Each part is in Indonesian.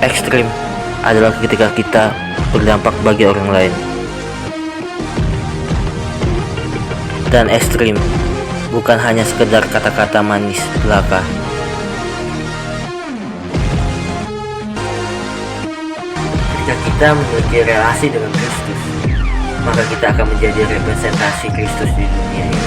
Ekstrim adalah ketika kita berdampak bagi orang lain. Dan ekstrim bukan hanya sekedar kata-kata manis belaka. Ketika kita memiliki relasi dengan Kristus, maka kita akan menjadi representasi Kristus di dunia ini.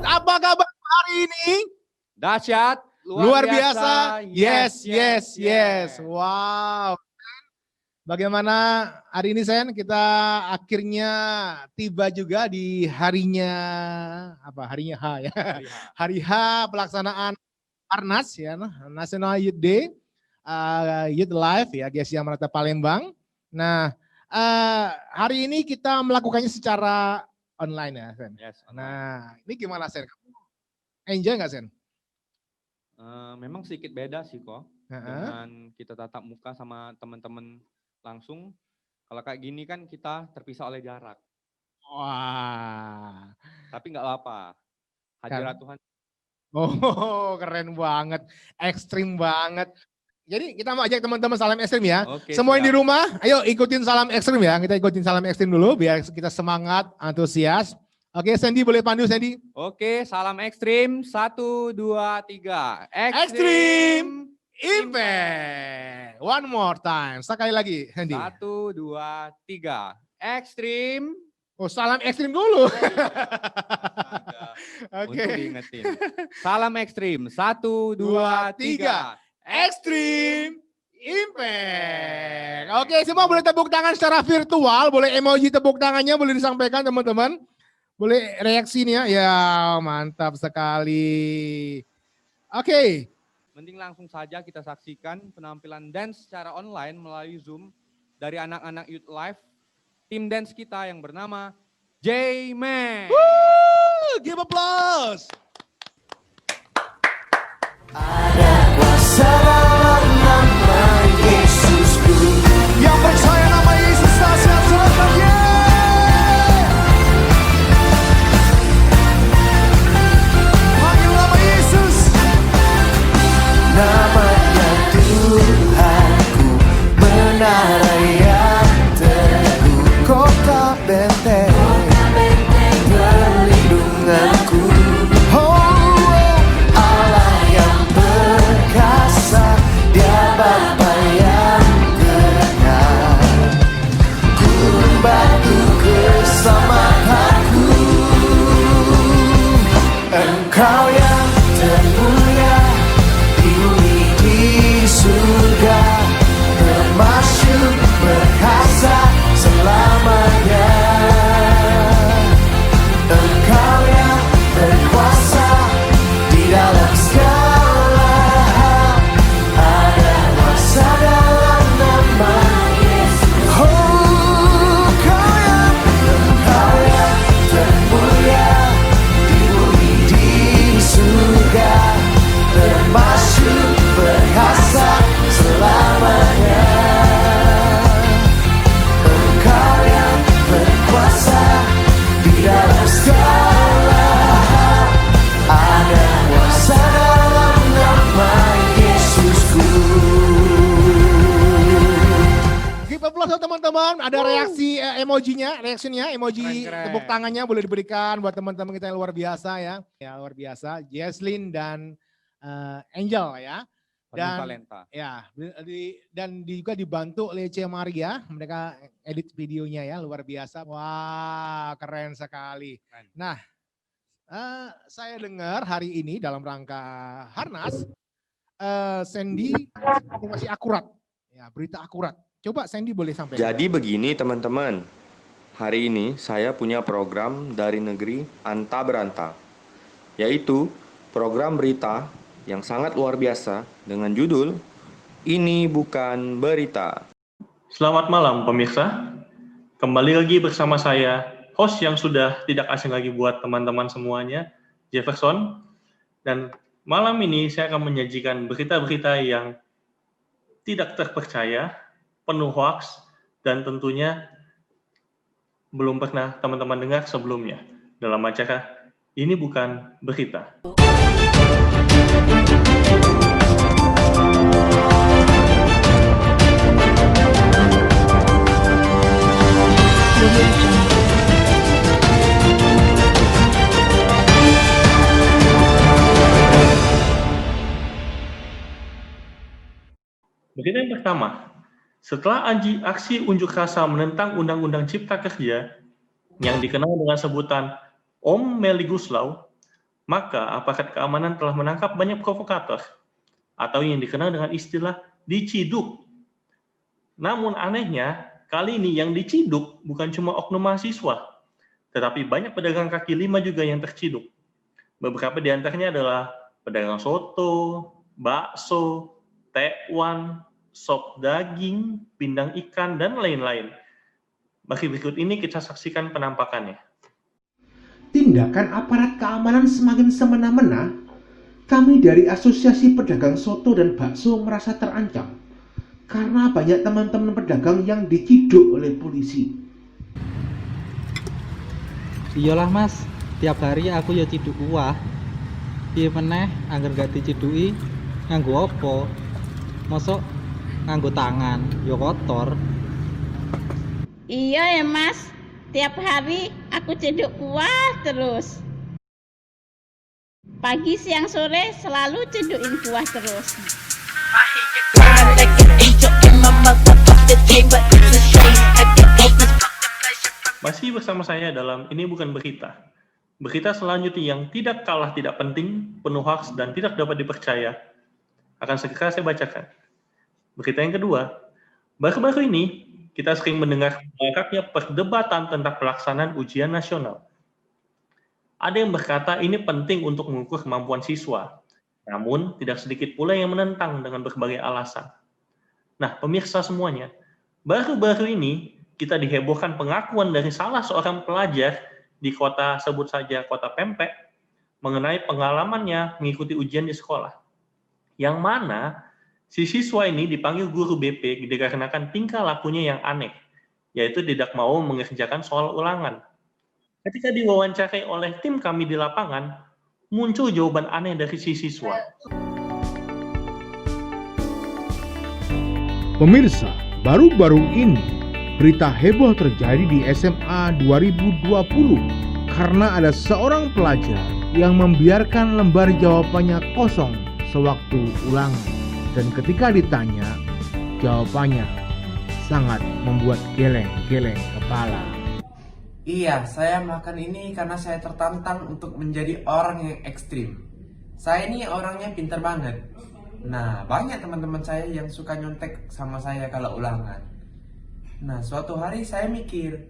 Apa kabar hari ini? Dahsyat, luar biasa. Yes. Wow. Bagaimana hari ini, Sen? Kita akhirnya tiba juga di harinya Harinya H ya. Hari H pelaksanaan Arnas ya, National Youth Day, Youth Life ya, Gereja Maranatha Palembang. Nah, hari ini kita melakukannya secara online ya, Sen. Yes, online. Nah, ini gimana, Sen? Enjoy nggak, Sen? Memang sedikit beda sih kok dengan kita tatap muka sama teman-teman langsung. Kalau kayak gini kan kita terpisah oleh jarak. Wah. Tapi nggak apa-apa. Hadirat Tuhan. Oh, keren banget. Ekstrim banget. Jadi kita mau ajak teman-teman salam ekstrim ya. Oke, semua yang siap. di rumah, ayo ikutin salam ekstrim ya. Kita ikutin salam ekstrim dulu biar kita semangat, antusias. Oke, Sandy boleh pandu, Sandy. Oke, salam ekstrim. 1, 2, 3. Ekstrim Impact. One more time. Sekali lagi, Sandy. 1, 2, 3. Ekstrim. Oh, salam ekstrim dulu. Untuk Oke. diingetin. Salam ekstrim. 1, 2, 3. Ekstrim Impact. Oke, semua boleh tepuk tangan secara virtual, boleh emoji tepuk tangannya boleh disampaikan teman-teman. Boleh reaksinya, ya mantap sekali. Oke. Mending langsung saja kita saksikan penampilan dance secara online melalui Zoom dari anak-anak Youth Life, tim dance kita yang bernama J-Man. Give applause. Ada kuasa dalam nama Yesusku. Yang percaya nama Yesus dahsyat, silakan ya. Panggil nama Yesus. Namanya Tuhanku, menara yang teguh, kota benteng, perlindunganku. Allah yang perkasa, Dia Bapa yang kekal, gunung batu keselamatanku. Engkau yang termulia di bumi di surga, termasyur perkasa selamanya. Engkau yang berkuasa di dalam segala hal, ada kuasa dalam nama Yesus. Oh, Engkau yang termulia di bumi di surga, termasyur perkasa selamanya. Engkau yang berkuasa di dalam segala hal, ada kuasa dalam nama Yesusku. Give applause teman-teman. Ada reaksi emojinya, reaksinya, emoji Keren-keren. tepuk tangannya boleh diberikan buat teman-teman kita yang luar biasa ya. Ya luar biasa. Jesslyn dan Angel ya. Penuh Dan talenta. ya, juga dibantu oleh C. Maria, mereka edit videonya ya, luar biasa. Wah, keren sekali. Keren. Nah, saya dengar hari ini dalam rangka Harnas, Sandy masih akurat, ya berita akurat. Coba Sandy boleh sampaikan. Jadi begini teman-teman, hari ini saya punya program dari negeri Anta Beranta. yaitu program berita yang sangat luar biasa dengan judul Ini Bukan Berita. Selamat malam pemirsa, kembali lagi bersama saya, host yang sudah tidak asing lagi buat teman-teman semuanya, Jefferson. Dan malam ini saya akan menyajikan berita-berita yang tidak terpercaya, penuh hoax, dan tentunya belum pernah teman-teman dengar sebelumnya dalam acara Ini Bukan Berita. Berita yang pertama, setelah aksi unjuk rasa menentang Undang-Undang Cipta Kerja yang dikenal dengan sebutan Omnibus Law, maka aparat keamanan telah menangkap banyak provokator atau yang dikenal dengan istilah diciduk. Namun anehnya, kali ini yang diciduk bukan cuma oknum mahasiswa, tetapi banyak pedagang kaki lima juga yang terciduk. Beberapa di antaranya adalah pedagang soto, bakso, tekwan, sop daging, pindang ikan, dan lain-lain. Bagi berikut ini kita saksikan penampakannya. Tindakan aparat keamanan semakin semena-mena. Kami dari Asosiasi Pedagang Soto dan Bakso merasa terancam karena banyak teman-teman pedagang yang diciduk oleh polisi. Iyalah mas, tiap hari aku ya ciduk kuah. Piye meneh angger gak diciduki nganggo apa? Mosok nganggo tangan, ya kotor. Iya ya mas, tiap hari aku ciduk kuah terus. Pagi, siang, sore selalu cidukin kuah terus. Masih bersama saya dalam Ini Bukan Berita. Berita selanjutnya yang tidak kalah tidak penting, penuh hoax dan tidak dapat dipercaya, akan segera saya bacakan. Berita yang kedua, baru-baru ini kita sering mendengar maraknya perdebatan tentang pelaksanaan ujian nasional. Ada yang berkata ini penting untuk mengukur kemampuan siswa, namun tidak sedikit pula yang menentang dengan berbagai alasan. Nah, pemirsa semuanya, baru-baru ini kita dihebohkan pengakuan dari salah seorang pelajar di kota, sebut saja kota Pempek, mengenai pengalamannya mengikuti ujian di sekolah. Yang mana si siswa ini dipanggil guru BP dikarenakan tingkah lakunya yang aneh, yaitu tidak mau mengerjakan soal ulangan. Ketika diwawancarai oleh tim kami di lapangan, muncul jawaban aneh dari si siswa. Pemirsa, baru-baru ini berita heboh terjadi di SMA 2020 karena ada seorang pelajar yang membiarkan lembar jawabannya kosong sewaktu ulangan. Dan ketika ditanya, jawabannya sangat membuat geleng-geleng kepala. Iya, saya melakukan ini karena saya tertantang untuk menjadi orang yang ekstrim. Saya ini orangnya pintar banget. Nah, banyak teman-teman saya yang suka nyontek sama saya kalau ulangan. Nah, suatu hari saya mikir,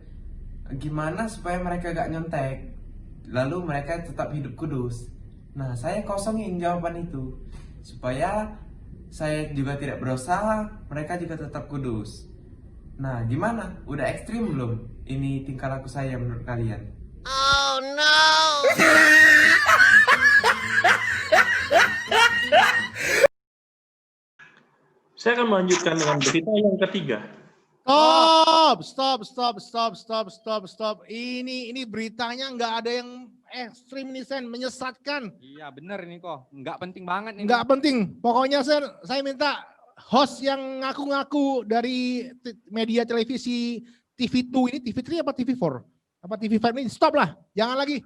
gimana supaya mereka gak nyontek, lalu mereka tetap hidup kudus. Nah, saya kosongin jawaban itu, supaya saya juga tidak berusaha, mereka juga tetap kudus. Nah, gimana? Udah ekstrim belum? Ini tingkah laku saya menurut kalian. Oh no! Saya akan melanjutkan dengan berita yang ketiga. Stop. Ini beritanya nggak ada yang ekstrim nih Sen, menyesatkan. Iya bener ini kok, nggak penting banget ini. Nggak penting, pokoknya saya minta host yang ngaku-ngaku dari media televisi TV2 ini, TV3 apa TV4? Apa TV5 ini, stop lah, jangan lagi.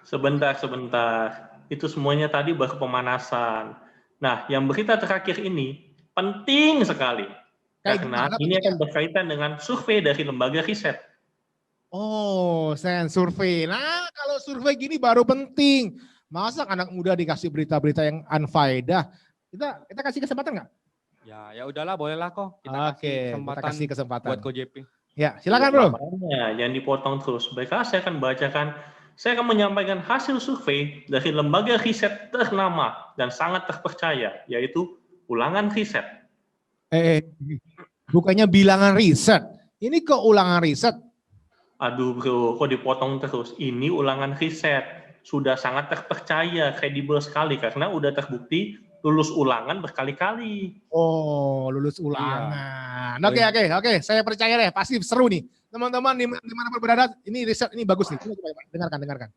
Sebentar. Itu semuanya tadi baru pemanasan. Nah, yang berita terakhir ini penting sekali. Karena ini akan berkaitan dengan survei dari lembaga riset. Oh, Sen, survei. Nah, kalau survei gini baru penting. Masa anak muda dikasih berita-berita yang unfaedah? Kita kasih kesempatan nggak? Ya udahlah, bolehlah kok. Kita kasih kesempatan buat KJP. Ya, silakan bro. Jangan dipotong terus. Baiklah, saya akan bacakan Saya akan menyampaikan hasil survei dari lembaga riset ternama dan sangat terpercaya, yaitu Ulangan Riset. Bukannya bilangan riset. Ini kok ulangan riset? Aduh bro, kok dipotong terus? Ini Ulangan Riset. Sudah sangat terpercaya, kredibel sekali, karena udah terbukti lulus ulangan berkali-kali. Oh, lulus ulangan. Oke. Saya percaya deh, pasti seru nih. Teman-teman dimanapun berada, ini riset ini bagus nih. Coba dengarkan.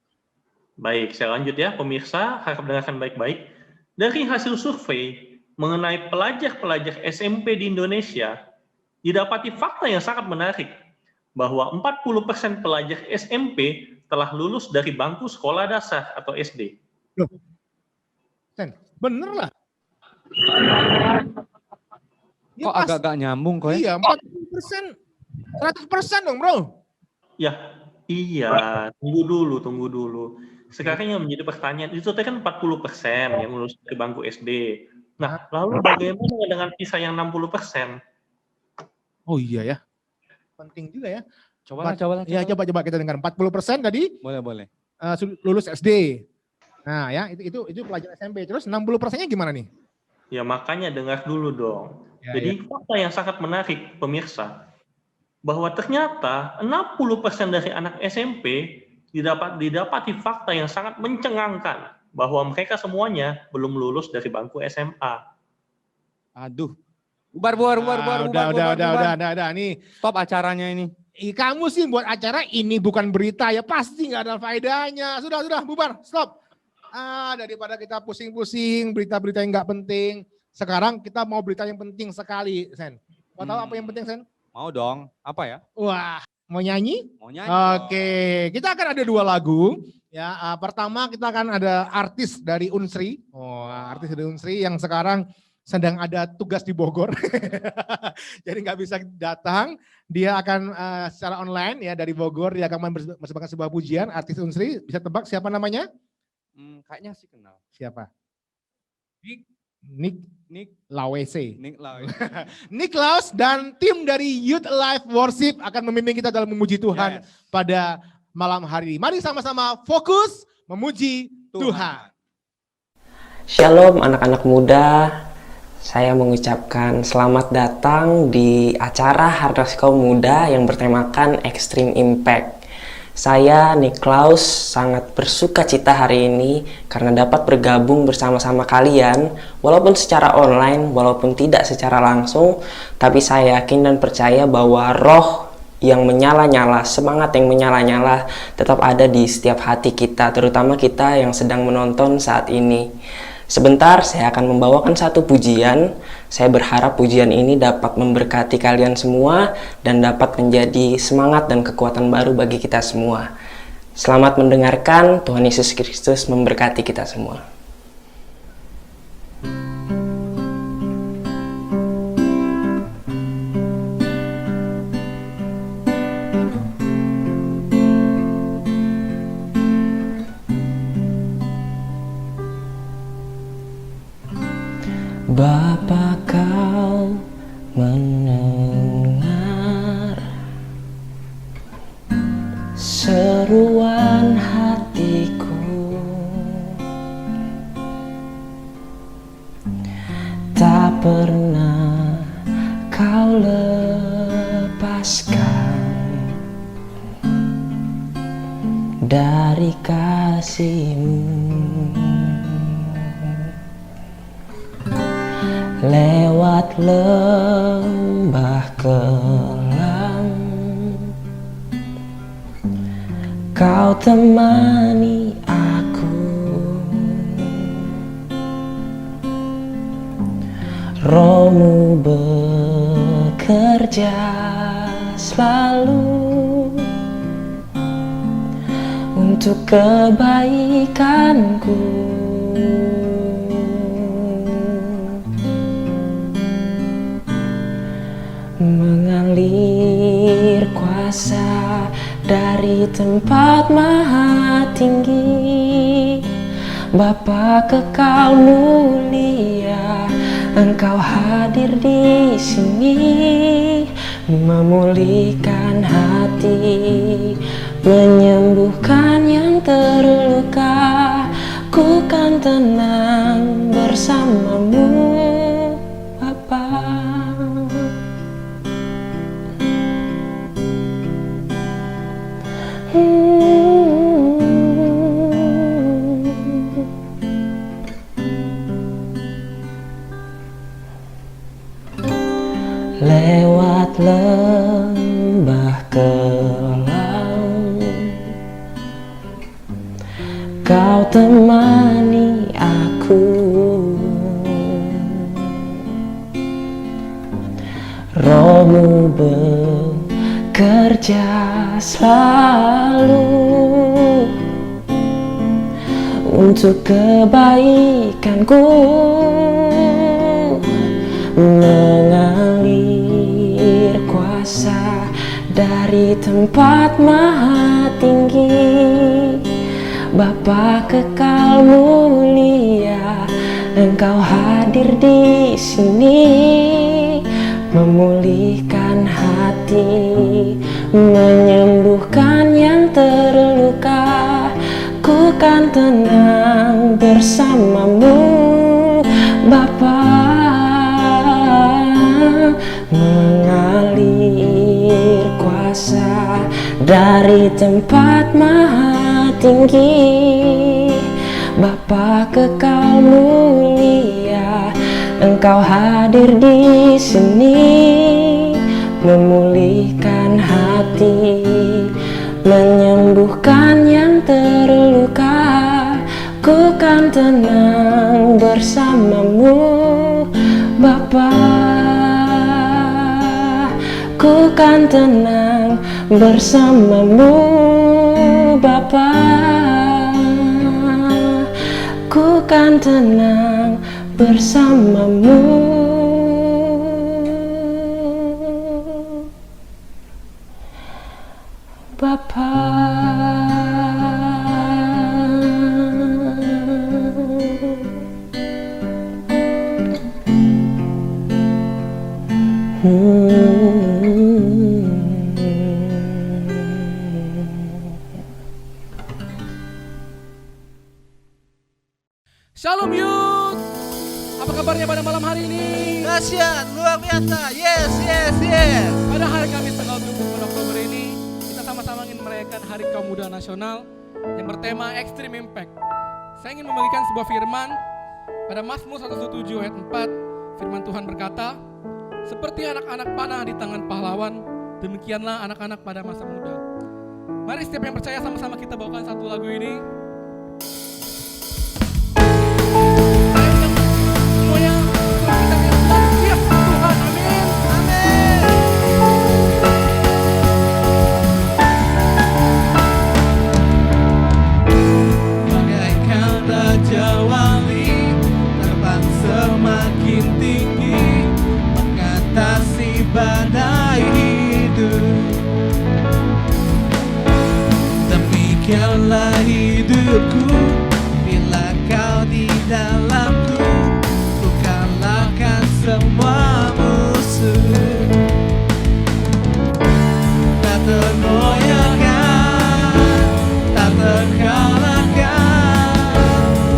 Baik, saya lanjut ya, pemirsa, harap dengarkan baik-baik. Dari hasil survei mengenai pelajar-pelajar SMP di Indonesia, didapati fakta yang sangat menarik, bahwa 40% pelajar SMP telah lulus dari bangku sekolah dasar atau SD. Loh, bener lah. Kok agak-agak nyambung kok Iya, ya? 40%. 100% dong bro. Ya, iya. Tunggu dulu. Sekarang yang menjadi pertanyaan, itu kan 40% yang lulus dari bangku SD. Nah, lalu bagaimana dengan sisa yang 60%? Oh iya ya. Penting juga ya. Coba. Ya, coba kita dengar. 40% tadi Boleh. lulus SD. Nah ya, itu pelajar SMP. Terus 60%-nya gimana nih? Ya makanya dengar dulu dong. Jadi fakta yang sangat menarik, pemirsa, bahwa ternyata 60% dari anak SMP didapati fakta yang sangat mencengangkan, bahwa mereka semuanya belum lulus dari bangku SMA. Aduh. Bubar. Udah. Nih, Stop acaranya ini. Kamu sih buat acara ini bukan berita ya, pasti nggak ada faedahnya. Sudah, bubar, stop. Daripada kita pusing-pusing berita-berita yang nggak penting. Sekarang kita mau berita yang penting sekali, Sen. Mau tahu apa yang penting, Sen? Mau dong. Apa ya? Wah, mau nyanyi? Mau nyanyi. Oke, kita akan ada 2 lagu. Ya, pertama kita akan ada artis dari Unsri. Artis dari Unsri yang sekarang sedang ada tugas di Bogor. Jadi nggak bisa datang. Dia akan secara online ya dari Bogor, dia akan mempersembahkan sebuah pujian. Artis Unsri, bisa tebak siapa namanya? Kayaknya sih kenal. Siapa? Nick Lawese. Nick Laus dan tim dari Youth Life Worship akan memimpin kita dalam memuji Tuhan pada malam hari ini. Mari sama-sama fokus memuji Tuhan. Shalom anak-anak muda. Saya mengucapkan selamat datang di acara Hardas Kaum Muda yang bertemakan Extreme Impact. Saya Niklaus sangat bersuka cita hari ini karena dapat bergabung bersama-sama kalian, walaupun secara online, walaupun tidak secara langsung, tapi saya yakin dan percaya bahwa roh yang menyala-nyala, semangat yang menyala-nyala tetap ada di setiap hati kita, terutama kita yang sedang menonton saat ini. Sebentar saya akan membawakan satu pujian. Saya berharap pujian ini dapat memberkati kalian semua dan dapat menjadi semangat dan kekuatan baru bagi kita semua. Selamat mendengarkan, Tuhan Yesus Kristus memberkati kita semua. Bapa, kau mendengar seruan hatiku, tak pernah kau lepaskan dari kasih-Mu. Lewat lembah kelam, Kau temani aku. Roh-Mu bekerja selalu untuk kebaikanku. Mengalir kuasa dari tempat maha tinggi, Bapa kekal mulia, Engkau hadir di sini, memulihkan hati, menyembuhkan yang terluka, ku kan tenang bersamamu, Bapa. Lewat lembah kelam, kau temani aku. Rohmu bekerja selalu untuk kebaikanku, mengalir kuasa dari tempat maha tinggi. Bapa kekal mulia, Engkau hadir di sini, memulihkan hati, menyembuhkan yang terluka. Ku kan tenang bersamamu, Bapa. Mengalir kuasa dari tempat maha tinggi. Bapa kekal mulia, Engkau hadir di sini, memulihkan hati, menyembuhkan yang terluka. Ku kan tenang bersamamu, Bapa. Ku kan tenang bersamamu, Bapa. Ku kan tenang bersamamu, Bapa. Shalom Youth, apa kabarnya pada malam hari ini? Dahsyat, luar biasa, yes, yes, yes. Pada hari Kamis tanggal 20 Oktober ini, kita sama-sama ingin merayakan Hari Kaum Muda Nasional yang bertema Extreme Impact. Saya ingin membagikan sebuah firman pada Mazmur 107 ayat 4. Firman Tuhan berkata, seperti anak-anak panah di tangan pahlawan, demikianlah anak-anak pada masa muda. Mari setiap yang percaya sama-sama kita bawakan satu lagu ini. Badai hidup, demikianlah hidupku bila kau di dalamku, ku kalahkan semua musuh. Tak tergoyahkan, tak terkalahkan,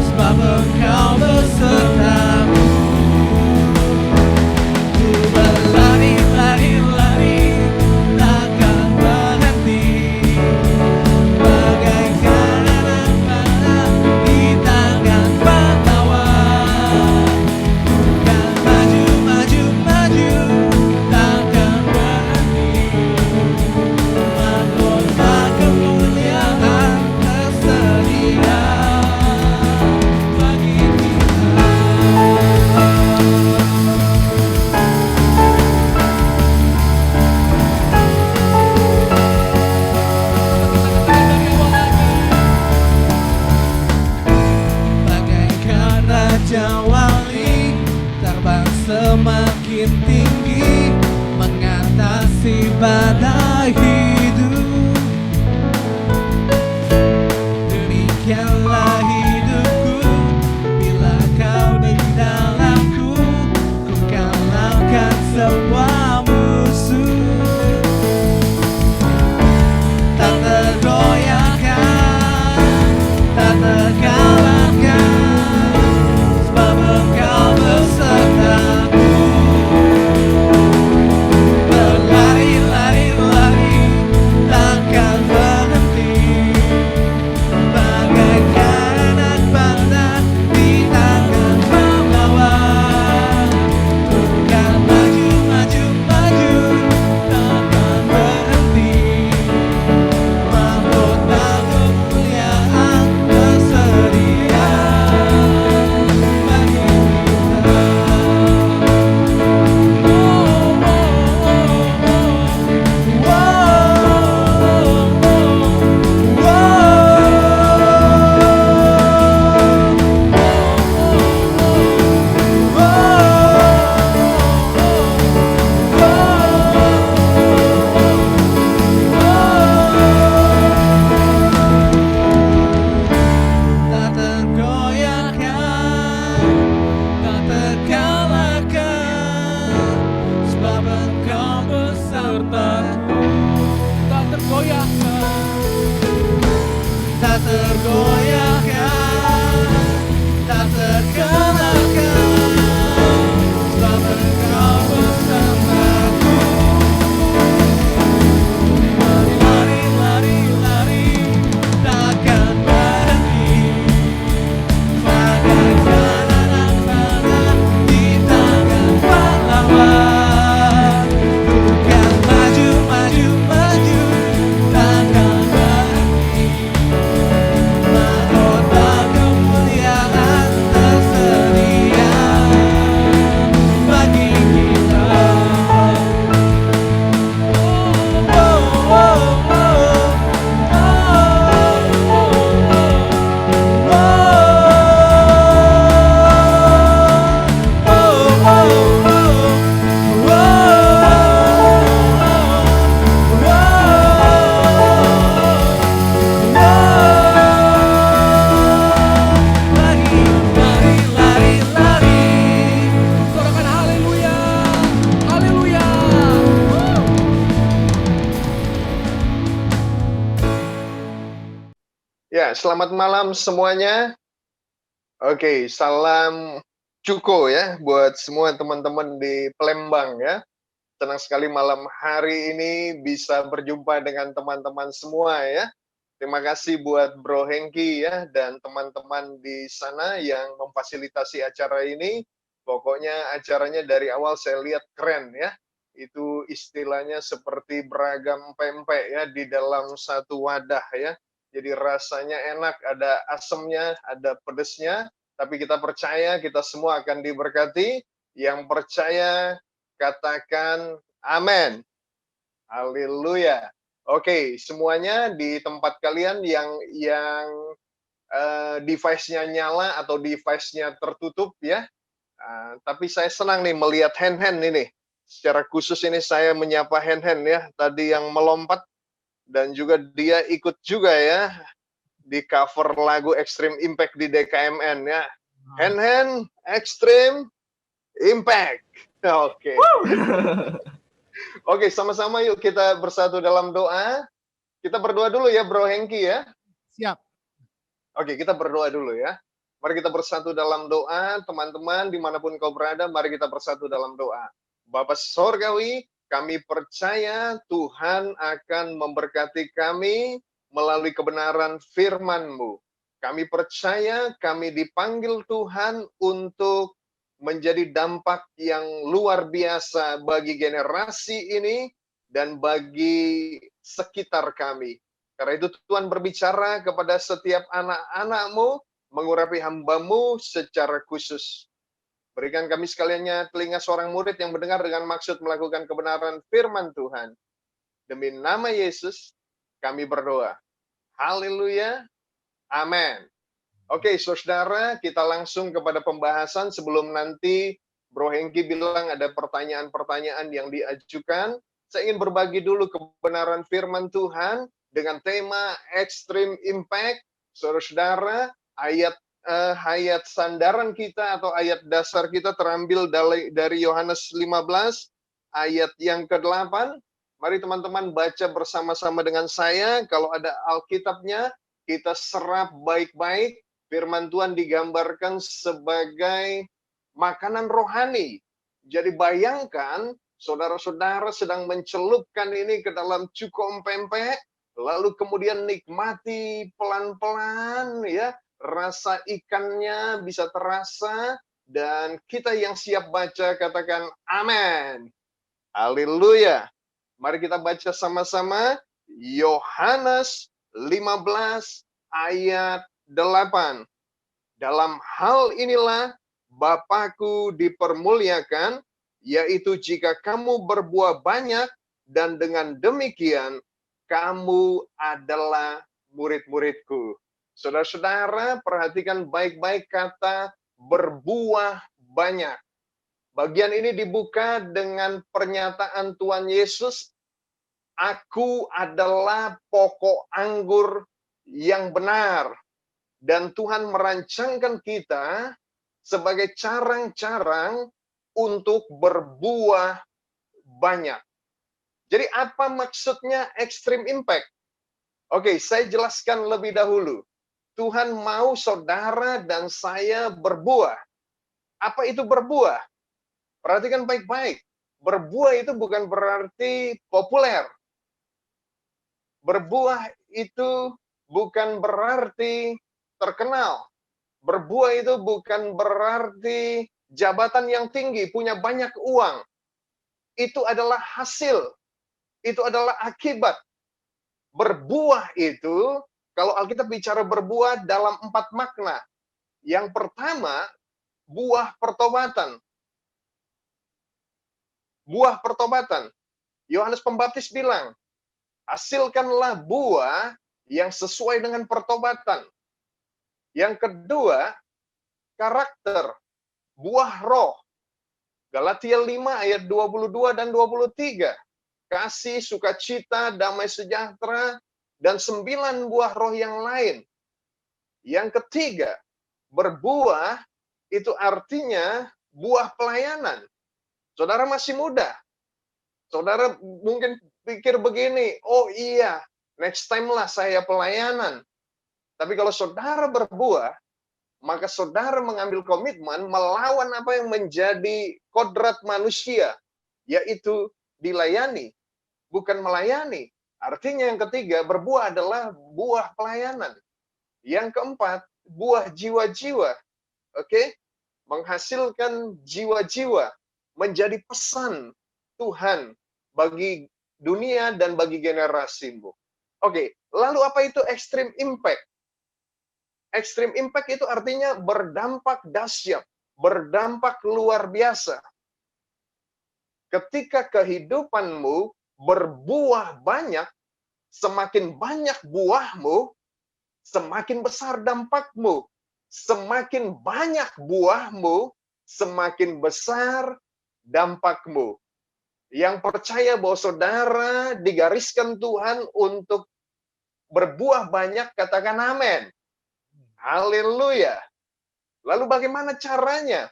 sebab Engkau besertaku. Semakin tinggi mengatasi badai hidup, demikianlah hidupku bila kau di dalamku, ku kalahkan semua musuh. Tak tergoyahkan, besertaku, tak tergoyahkan, tak tergoyahkan, tak terkalahkan, selama Engkau bersamaku. Lari, lari, lari, takkan berhenti, bagaikan anak panah di tangan pahlawan. Bukan maju, maju, maju, takkan berhenti, mahkota kemuliaan tersedia bagi kita. Sorakan haleluya, haleluya. Ya, selamat malam semuanya. Oke, salam cuko ya buat semua teman-teman di Palembang ya. Senang sekali malam hari ini bisa berjumpa dengan teman-teman semua ya. Terima kasih buat Bro Hengki ya dan teman-teman di sana yang memfasilitasi acara ini. Pokoknya acaranya dari awal saya lihat keren ya. Itu istilahnya seperti beragam pempek ya di dalam satu wadah ya. Jadi rasanya enak, ada asemnya, ada pedesnya, tapi kita percaya kita semua akan diberkati. Yang percaya katakan amin. Haleluya. Oke, semuanya di tempat kalian yang device-nya nyala atau device-nya tertutup ya. Tapi saya senang nih melihat hand-hand ini. Secara khusus ini saya menyapa hand-hand ya. Tadi yang melompat dan juga dia ikut juga ya di cover lagu Extreme Impact di DKMN ya. Hand-hand Extreme Impact. Oke. Oke, sama-sama yuk kita bersatu dalam doa. Kita berdoa dulu ya Bro Hengki ya. Siap. Oke, kita berdoa dulu ya. Mari kita bersatu dalam doa, teman-teman dimanapun kau berada, mari kita bersatu dalam doa. Bapa Sorgawi, kami percaya Tuhan akan memberkati kami melalui kebenaran firman-Mu. Kami percaya kami dipanggil Tuhan untuk menjadi dampak yang luar biasa bagi generasi ini dan bagi sekitar kami. Karena itu Tuhan berbicara kepada setiap anak-anak-Mu, mengurapi hamba-Mu secara khusus. Berikan kami sekaliannya telinga seorang murid yang mendengar dengan maksud melakukan kebenaran firman Tuhan. Demi nama Yesus, kami berdoa. Haleluya. Amin. Oke, saudara, kita langsung kepada pembahasan sebelum nanti Bro Hengki bilang ada pertanyaan-pertanyaan yang diajukan. Saya ingin berbagi dulu kebenaran firman Tuhan dengan tema Extreme Impact. Saudara-saudara, ayat sandaran kita atau ayat dasar kita terambil dari Yohanes 15 ayat yang ke-8. Mari teman-teman baca bersama-sama dengan saya. Kalau ada Alkitabnya, kita serap baik-baik. Firman Tuhan digambarkan sebagai makanan rohani. Jadi bayangkan saudara-saudara sedang mencelupkan ini ke dalam cuko pempek, lalu kemudian nikmati pelan-pelan ya. Rasa ikannya bisa terasa, dan kita yang siap baca katakan amin. Haleluya. Mari kita baca sama-sama Yohanes 15 ayat 8. Dalam hal inilah Bapakku dipermuliakan, yaitu jika kamu berbuah banyak, dan dengan demikian kamu adalah murid-muridku. Saudara-saudara, perhatikan baik-baik kata berbuah banyak. Bagian ini dibuka dengan pernyataan Tuhan Yesus, Aku adalah pokok anggur yang benar. Dan Tuhan merancangkan kita sebagai carang-carang untuk berbuah banyak. Jadi apa maksudnya extreme impact? Oke, saya jelaskan lebih dahulu. Tuhan mau saudara dan saya berbuah. Apa itu berbuah? Perhatikan baik-baik. Berbuah itu bukan berarti populer. Berbuah itu bukan berarti terkenal. Berbuah itu bukan berarti jabatan yang tinggi, punya banyak uang. Itu adalah hasil. Itu adalah akibat. Berbuah itu, kalau Alkitab bicara berbuah dalam 4 makna. Yang pertama, buah pertobatan. Buah pertobatan. Yohanes Pembaptis bilang, hasilkanlah buah yang sesuai dengan pertobatan. Yang kedua, karakter, buah roh. Galatia 5 ayat 22 dan 23. Kasih, sukacita, damai sejahtera, dan 9 buah roh yang lain. Yang ketiga, berbuah itu artinya buah pelayanan. Saudara masih muda. Saudara mungkin pikir begini, oh iya, next time lah saya pelayanan. Tapi kalau saudara berbuah, maka saudara mengambil komitmen melawan apa yang menjadi kodrat manusia, yaitu dilayani, bukan melayani. Artinya yang ketiga, berbuah adalah buah pelayanan. Yang keempat, buah jiwa-jiwa. Oke? Menghasilkan jiwa-jiwa menjadi pesan Tuhan bagi dunia dan bagi generasimu. Oke, lalu apa itu extreme impact? Extreme impact itu artinya berdampak dahsyat, berdampak luar biasa. Ketika kehidupanmu berbuah banyak, semakin banyak buahmu, semakin besar dampakmu. Semakin banyak buahmu, semakin besar dampakmu. Yang percaya bahwa saudara digariskan Tuhan untuk berbuah banyak, katakan amin. Haleluya. Lalu bagaimana caranya?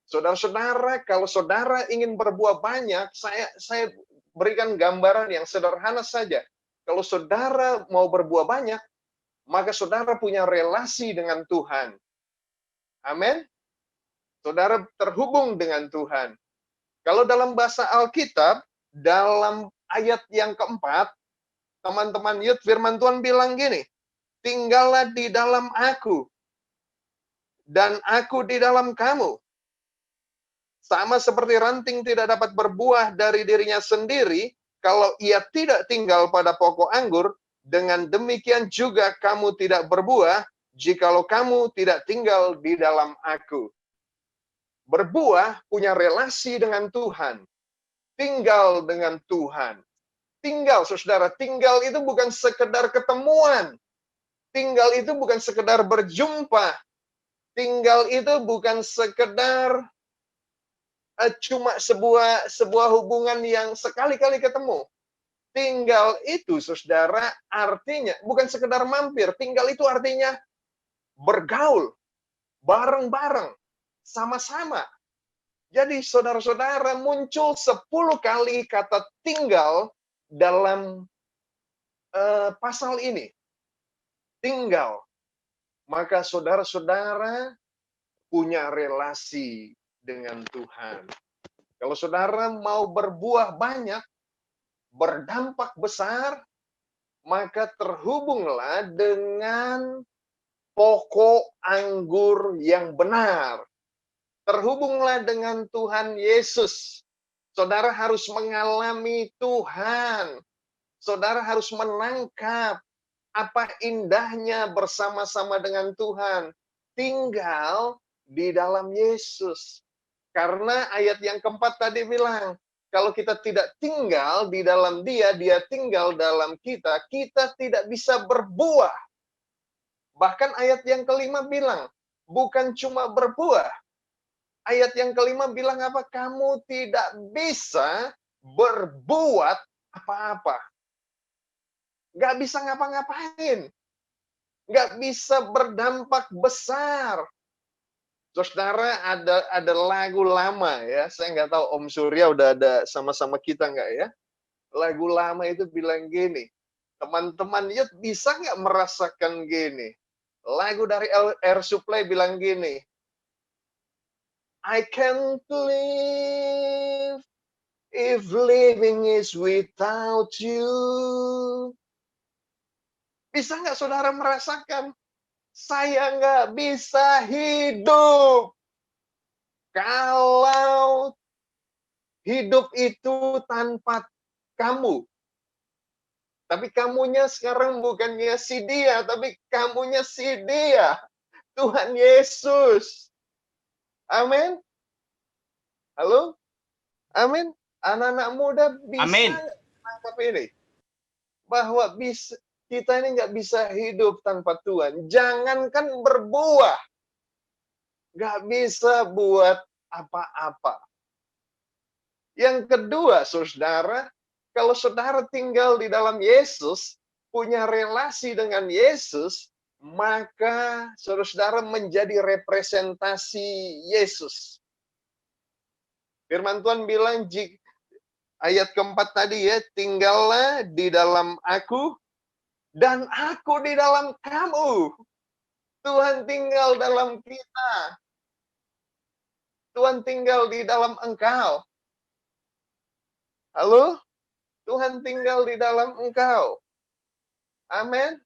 Saudara-saudara, kalau saudara ingin berbuah banyak, saya berikan gambaran yang sederhana saja. Kalau saudara mau berbuah banyak, maka saudara punya relasi dengan Tuhan. Amin. Saudara terhubung dengan Tuhan. Kalau dalam bahasa Alkitab, dalam ayat yang keempat, teman-teman youth, firman Tuhan bilang gini, tinggallah di dalam aku, dan aku di dalam kamu. Sama seperti ranting tidak dapat berbuah dari dirinya sendiri, kalau ia tidak tinggal pada pokok anggur, dengan demikian juga kamu tidak berbuah, jikalau kamu tidak tinggal di dalam aku. Berbuah punya relasi dengan Tuhan. Tinggal dengan Tuhan. Tinggal, saudara. Tinggal itu bukan sekedar ketemuan. Tinggal itu bukan sekedar berjumpa. Tinggal itu bukan sekedar cuma sebuah hubungan yang sekali-kali ketemu. Tinggal itu, saudara, artinya bukan sekedar mampir. Tinggal itu artinya bergaul, bareng-bareng, sama-sama. Jadi saudara-saudara, muncul 10 kali kata tinggal dalam pasal ini. Tinggal. Maka saudara-saudara punya relasi dengan Tuhan. Kalau saudara mau berbuah banyak, berdampak besar, maka terhubunglah dengan pokok anggur yang benar. Terhubunglah dengan Tuhan Yesus. Saudara harus mengalami Tuhan. Saudara harus menangkap apa indahnya bersama-sama dengan Tuhan. Tinggal di dalam Yesus. Karena ayat yang keempat tadi bilang, kalau kita tidak tinggal di dalam Dia, Dia tinggal dalam kita, kita tidak bisa berbuah. Bahkan ayat yang kelima bilang, bukan cuma berbuah. Ayat yang kelima bilang apa? Kamu tidak bisa berbuat apa-apa. Nggak bisa ngapa-ngapain. Nggak bisa berdampak besar. Saudara, ada lagu lama ya. Saya nggak tahu Om Surya udah ada sama-sama kita nggak ya. Lagu lama itu bilang gini, teman-teman youth bisa nggak merasakan gini? Lagu dari Air Supply bilang gini, I can't live if living is without you. Bisa nggak saudara merasakan? Saya nggak bisa hidup kalau hidup itu tanpa kamu. Tapi kamunya sekarang bukannya si dia, tapi kamunya si dia. Tuhan Yesus. Amin. Halo? Amin. Anak-anak muda bisa menangkap ini. Bahwa bisa, kita ini nggak bisa hidup tanpa Tuhan. Jangankan berbuah. Nggak bisa buat apa-apa. Yang kedua, saudara, kalau saudara tinggal di dalam Yesus, punya relasi dengan Yesus, maka saudara menjadi representasi Yesus. Firman Tuhan bilang, ayat keempat tadi ya, tinggallah di dalam aku, dan aku di dalam kamu. Tuhan tinggal dalam kita. Tuhan tinggal di dalam engkau. Halo? Tuhan tinggal di dalam engkau. Amin.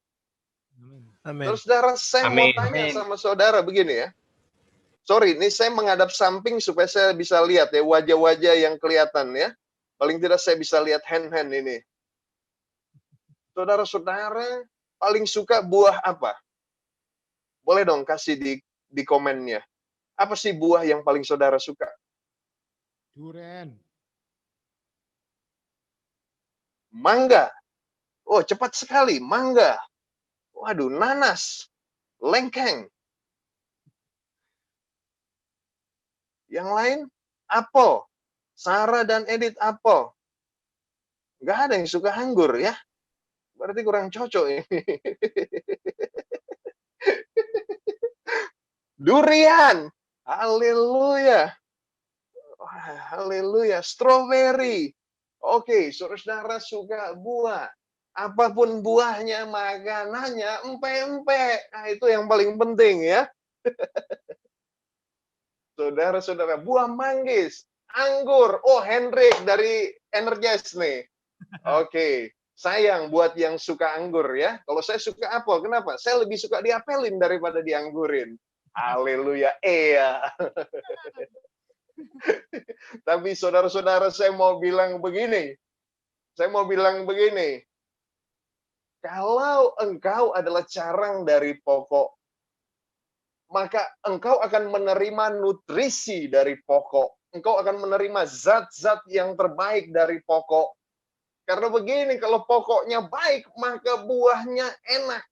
Amin. Terus saudara, saya mau tanya sama saudara begini ya. Sorry, ini saya menghadap samping supaya saya bisa lihat ya wajah-wajah yang kelihatan ya. Paling tidak saya bisa lihat hand-hand ini. Saudara-saudara paling suka buah apa? Boleh dong kasih di komennya. Apa sih buah yang paling saudara suka? Durian. Mangga. Oh, cepat sekali. Mangga. Waduh, nanas. Lengkeng. Yang lain, apel. Sarah dan Edith apel. Nggak ada yang suka anggur ya. Berarti kurang cocok ini. Durian. Haleluya. Haleluya. Strawberry. Oke, saudara suka buah. Apapun buahnya, makanannya, empe-empe. Nah, itu yang paling penting ya. Saudara-saudara, buah manggis, anggur. Oh, Hendrik dari Energize nih. Oke, sayang buat yang suka anggur ya. Kalau saya suka apel, kenapa? Saya lebih suka diapelin daripada dianggurin. Haleluya, iya. Tapi saudara-saudara, saya mau bilang begini. Kalau engkau adalah carang dari pokok, maka engkau akan menerima nutrisi dari pokok. Engkau akan menerima zat-zat yang terbaik dari pokok. Karena begini, kalau pokoknya baik, maka buahnya enak.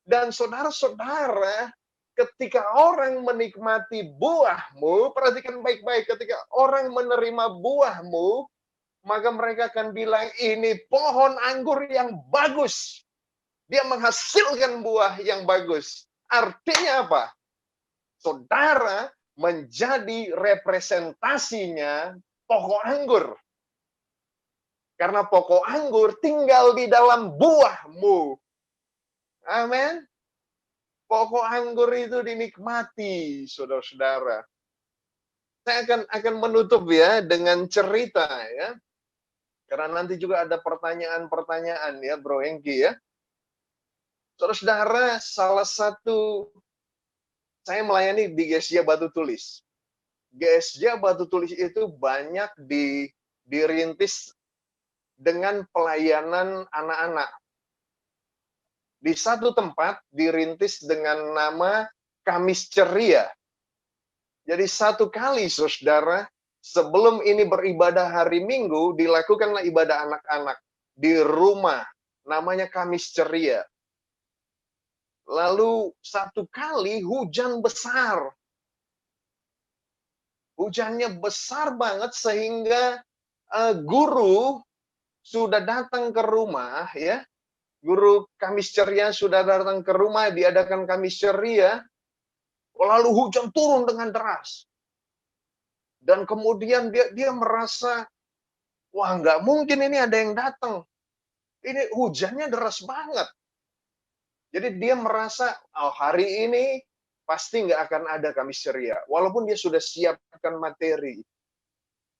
Dan saudara-saudara, ketika orang menikmati buahmu, perhatikan baik-baik, ketika orang menerima buahmu, maka mereka akan bilang, ini pohon anggur yang bagus. Dia menghasilkan buah yang bagus. Artinya apa? Saudara menjadi representasinya pokok anggur. Karena pokok anggur tinggal di dalam buahmu. Amin. Pokok anggur itu dinikmati, saudara-saudara. Saya akan menutup ya dengan cerita ya. Karena nanti juga ada pertanyaan-pertanyaan ya, Bro Hengki ya. Saudara-saudara, salah satu saya melayani di Gesja Batu Tulis. Gesja Batu Tulis itu banyak dirintis dengan pelayanan anak-anak. Di satu tempat dirintis dengan nama Kamis Ceria. Jadi satu kali, saudara, sebelum ini beribadah hari Minggu, dilakukanlah ibadah anak-anak di rumah. Namanya Kamis Ceria. Lalu satu kali hujan besar. Hujannya besar banget sehingga guru sudah datang ke rumah ya. Guru Kamis Ceria sudah datang ke rumah, diadakan Kamis Ceria, lalu hujan turun dengan deras. Dan kemudian dia merasa, Wah, nggak mungkin ini ada yang datang. Ini hujannya deras banget. Jadi dia merasa, oh hari ini pasti nggak akan ada Kamis Ceria. Walaupun dia sudah siapkan materi.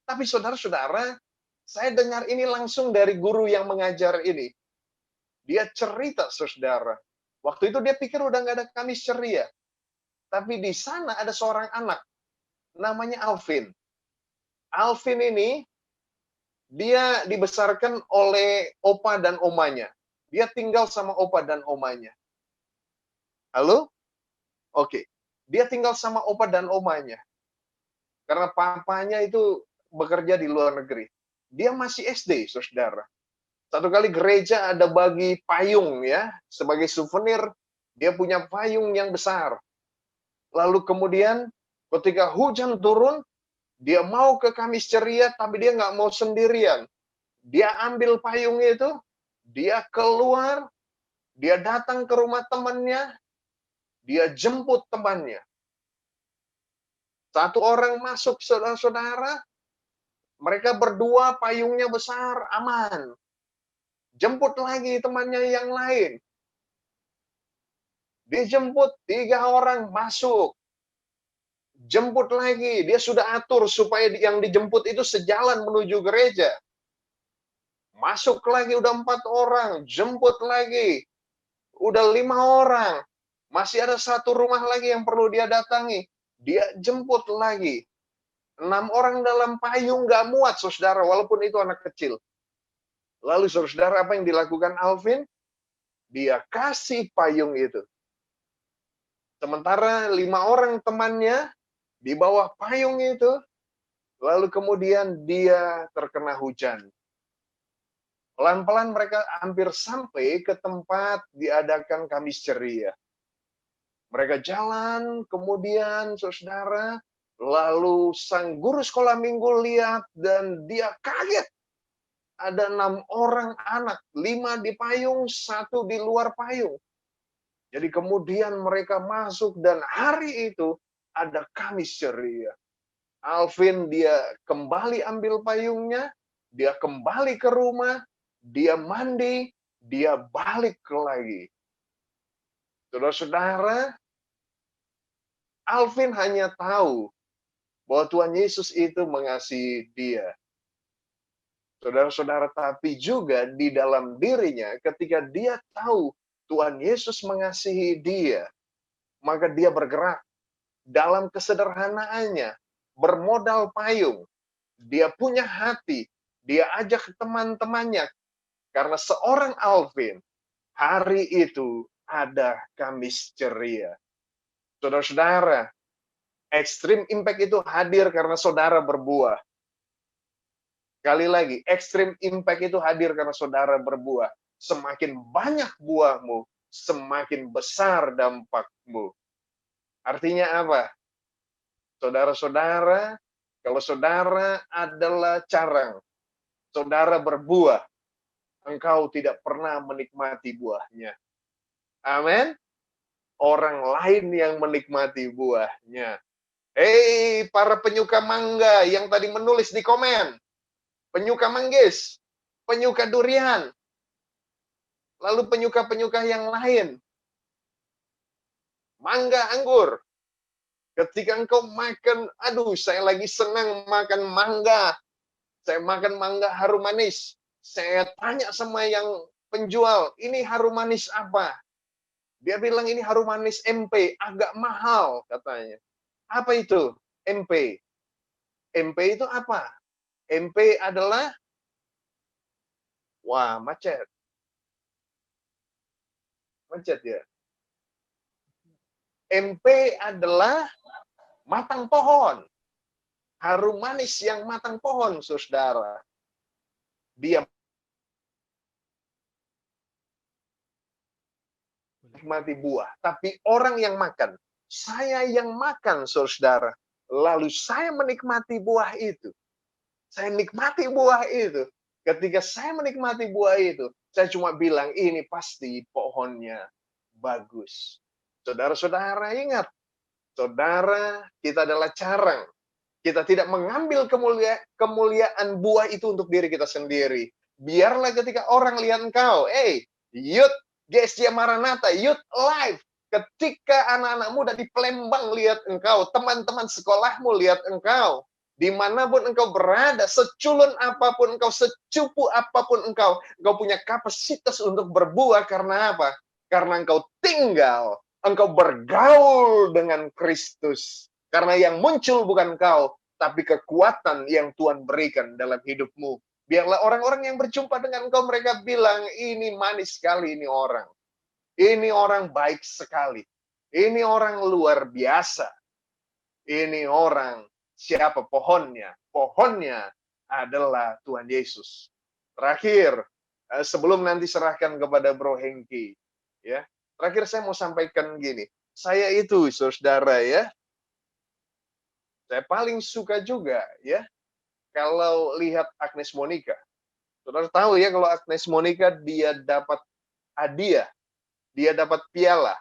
Tapi saudara-saudara, saya dengar ini langsung dari guru yang mengajar ini. Dia cerita, saudara. Waktu itu dia pikir udah nggak ada Kamis Ceria. Tapi di sana ada seorang anak. Namanya Alvin. Alvin ini, dia dibesarkan oleh opa dan omanya. Dia tinggal sama opa dan omanya. Halo? Oke. Dia tinggal sama opa dan omanya. Karena papanya itu bekerja di luar negeri. Dia masih SD, saudara. Satu kali gereja ada bagi payung ya. Sebagai souvenir, dia punya payung yang besar. Lalu kemudian ketika hujan turun, dia mau ke Kamis Ceria, tapi dia nggak mau sendirian. Dia ambil payung itu, dia keluar, dia datang ke rumah temannya, dia jemput temannya. Satu orang masuk, saudara-saudara, mereka berdua payungnya besar, aman. Jemput lagi temannya yang lain. Dijemput 3 orang masuk. Jemput lagi, dia sudah atur supaya yang dijemput itu sejalan menuju gereja. Masuk lagi udah 4 orang, jemput lagi. Udah 5 orang. Masih ada 1 rumah lagi yang perlu dia datangi. Dia jemput lagi. 6 orang dalam payung gak muat, saudara, walaupun itu anak kecil. Lalu saudara, apa yang dilakukan Alvin? Dia kasih payung itu. Sementara 5 orang temannya di bawah payung itu, lalu kemudian dia terkena hujan. Pelan-pelan mereka hampir sampai ke tempat diadakan Kamis Ceria. Mereka jalan, kemudian saudara, lalu sang guru sekolah minggu lihat dan dia kaget. Ada 6 orang anak, 5 di payung, 1 di luar payung. Jadi kemudian mereka masuk dan hari itu ada Kamis Ceria. Alvin dia kembali ambil payungnya, dia kembali ke rumah, dia mandi, dia balik lagi. Saudara-saudara, Alvin hanya tahu bahwa Tuhan Yesus itu mengasihi dia. Saudara-saudara, tapi juga di dalam dirinya ketika dia tahu Tuhan Yesus mengasihi dia, maka dia bergerak dalam kesederhanaannya, bermodal payung. Dia punya hati, dia ajak teman-temannya. Karena seorang Alvin, hari itu ada Kamis Ceria. Saudara-saudara, Extreme Impact itu hadir karena saudara berbuah. Sekali lagi, Extreme Impact itu hadir karena saudara berbuah. Semakin banyak buahmu, semakin besar dampakmu. Artinya apa? Saudara-saudara, kalau saudara adalah carang, saudara berbuah, engkau tidak pernah menikmati buahnya. Amin. Orang lain yang menikmati buahnya. Hei, para penyuka mangga yang tadi menulis di komen. Penyuka manggis, penyuka durian, lalu penyuka-penyuka yang lain. Mangga, anggur. Ketika engkau makan, aduh saya lagi senang makan mangga. Saya makan mangga harum manis. Saya tanya sama yang penjual, ini harum manis apa? Dia bilang ini harum manis MP, agak mahal katanya. Apa itu MP? MP itu apa? MP adalah, wah macet. Macet ya. MP adalah matang pohon. Harum manis yang matang pohon, saudara. Dia menikmati buah. Tapi orang yang makan, saya yang makan, saudara. Lalu saya menikmati buah itu. Saya nikmati buah itu. Ketika saya menikmati buah itu, saya cuma bilang, ini pasti pohonnya bagus. Saudara-saudara ingat, saudara, kita adalah carang. Kita tidak mengambil kemuliaan buah itu untuk diri kita sendiri. Biarlah ketika orang lihat engkau, Youth GSJ Maranatha, Youth Life, ketika anak-anak muda di Palembang lihat engkau, teman-teman sekolahmu lihat engkau, dimanapun engkau berada, seculun apapun engkau, secupu apapun engkau punya kapasitas untuk berbuah. Karena apa? Karena engkau tinggal, engkau bergaul dengan Kristus. Karena yang muncul bukan engkau, tapi kekuatan yang Tuhan berikan dalam hidupmu. Biarlah orang-orang yang berjumpa dengan engkau, mereka bilang, ini manis sekali ini orang. Ini orang baik sekali. Ini orang luar biasa. Ini orang siapa pohonnya? Pohonnya adalah Tuhan Yesus. Terakhir, sebelum nanti serahkan kepada Bro Hengki, ya. Terakhir saya mau sampaikan gini. Saya itu, saudara ya, saya paling suka juga ya kalau lihat Agnes Monica. Saudara tahu ya kalau Agnes Monica dia dapat hadiah, dia dapat piala.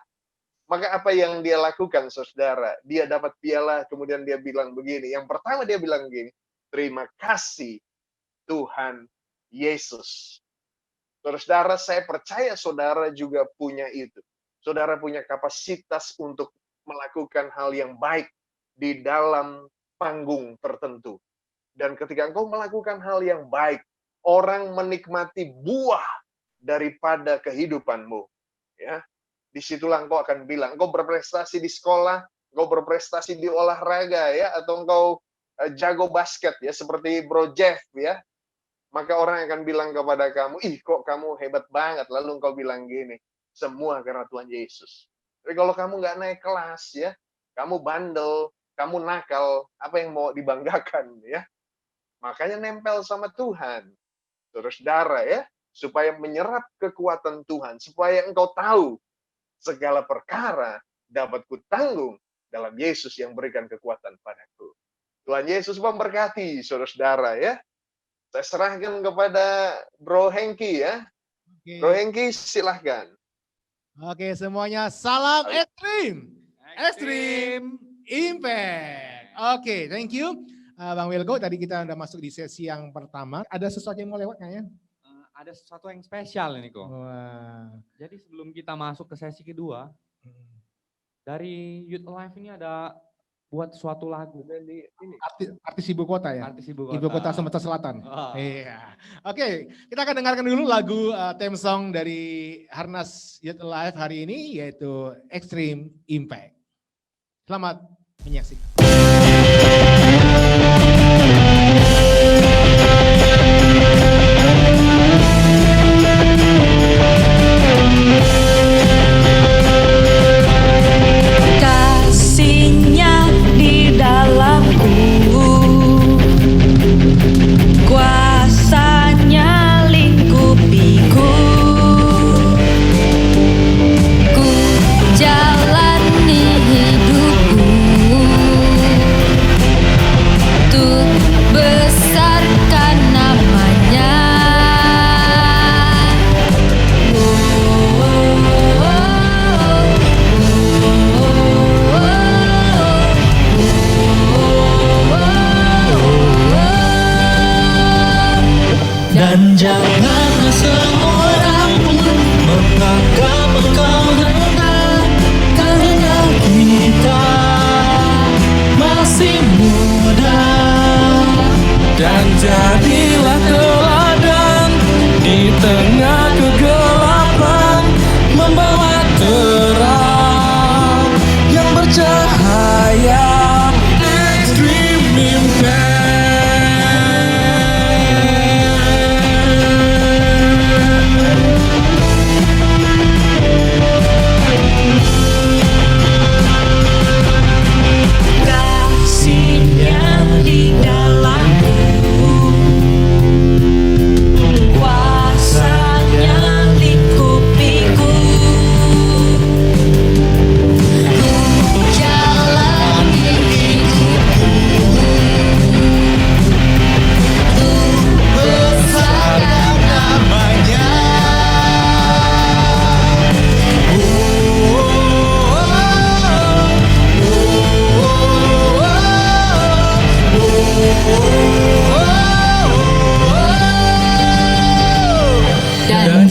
Maka apa yang dia lakukan, saudara? Dia dapat piala, kemudian dia bilang begini. Yang pertama dia bilang begini, terima kasih Tuhan Yesus. Saudara, saya percaya saudara juga punya itu. Saudara punya kapasitas untuk melakukan hal yang baik di dalam panggung tertentu. Dan ketika engkau melakukan hal yang baik, orang menikmati buah daripada kehidupanmu. Ya, disitulah engkau akan bilang, engkau berprestasi di sekolah, engkau berprestasi di olahraga, ya, atau engkau jago basket, ya, seperti Bro Jeff, ya. Maka orang akan bilang kepada kamu, ih kok kamu hebat banget. Lalu engkau bilang gini, semua karena Tuhan Yesus. Tapi kalau kamu nggak naik kelas, ya, kamu bandel, kamu nakal, apa yang mau dibanggakan, ya? Makanya nempel sama Tuhan, saudara ya, supaya menyerap kekuatan Tuhan, supaya engkau tahu segala perkara dapat kutanggung dalam Yesus yang berikan kekuatan padaku. Tuhan Yesus memberkati, saudara ya. Saya serahkan kepada Bro Hengki ya. Bro Hengki silahkan. Oke, semuanya salam ekstrim. Ekstrim Impact. Oke, thank you. Bang Wilgo, tadi kita udah masuk di sesi yang pertama. Ada sesuatu yang mau lewat nggak ya? Ada sesuatu yang spesial ini kok. Wah. Jadi sebelum kita masuk ke sesi kedua, dari Youth Alive ini ada buat suatu lagu. Artis ibu kota ya? Artis ibu kota. Ibu kota Sumatera Selatan. Oh. Iya. Oke, kita akan dengarkan dulu lagu theme song dari Harnas Youth Alive hari ini, yaitu Extreme Impact. Selamat menyaksikan. Kasihnya di dalamku, kuasanya lingkupiku, ku jalani hidupku untuk besarkan namanya. Dan janganlah seorang pun menganggap engkau rendah, karena kita masih muda. Dan jadilah teladan di tengah kegelapan, membawa terang yang bercahaya. Extreme Impact. Kasihnya di dalamku,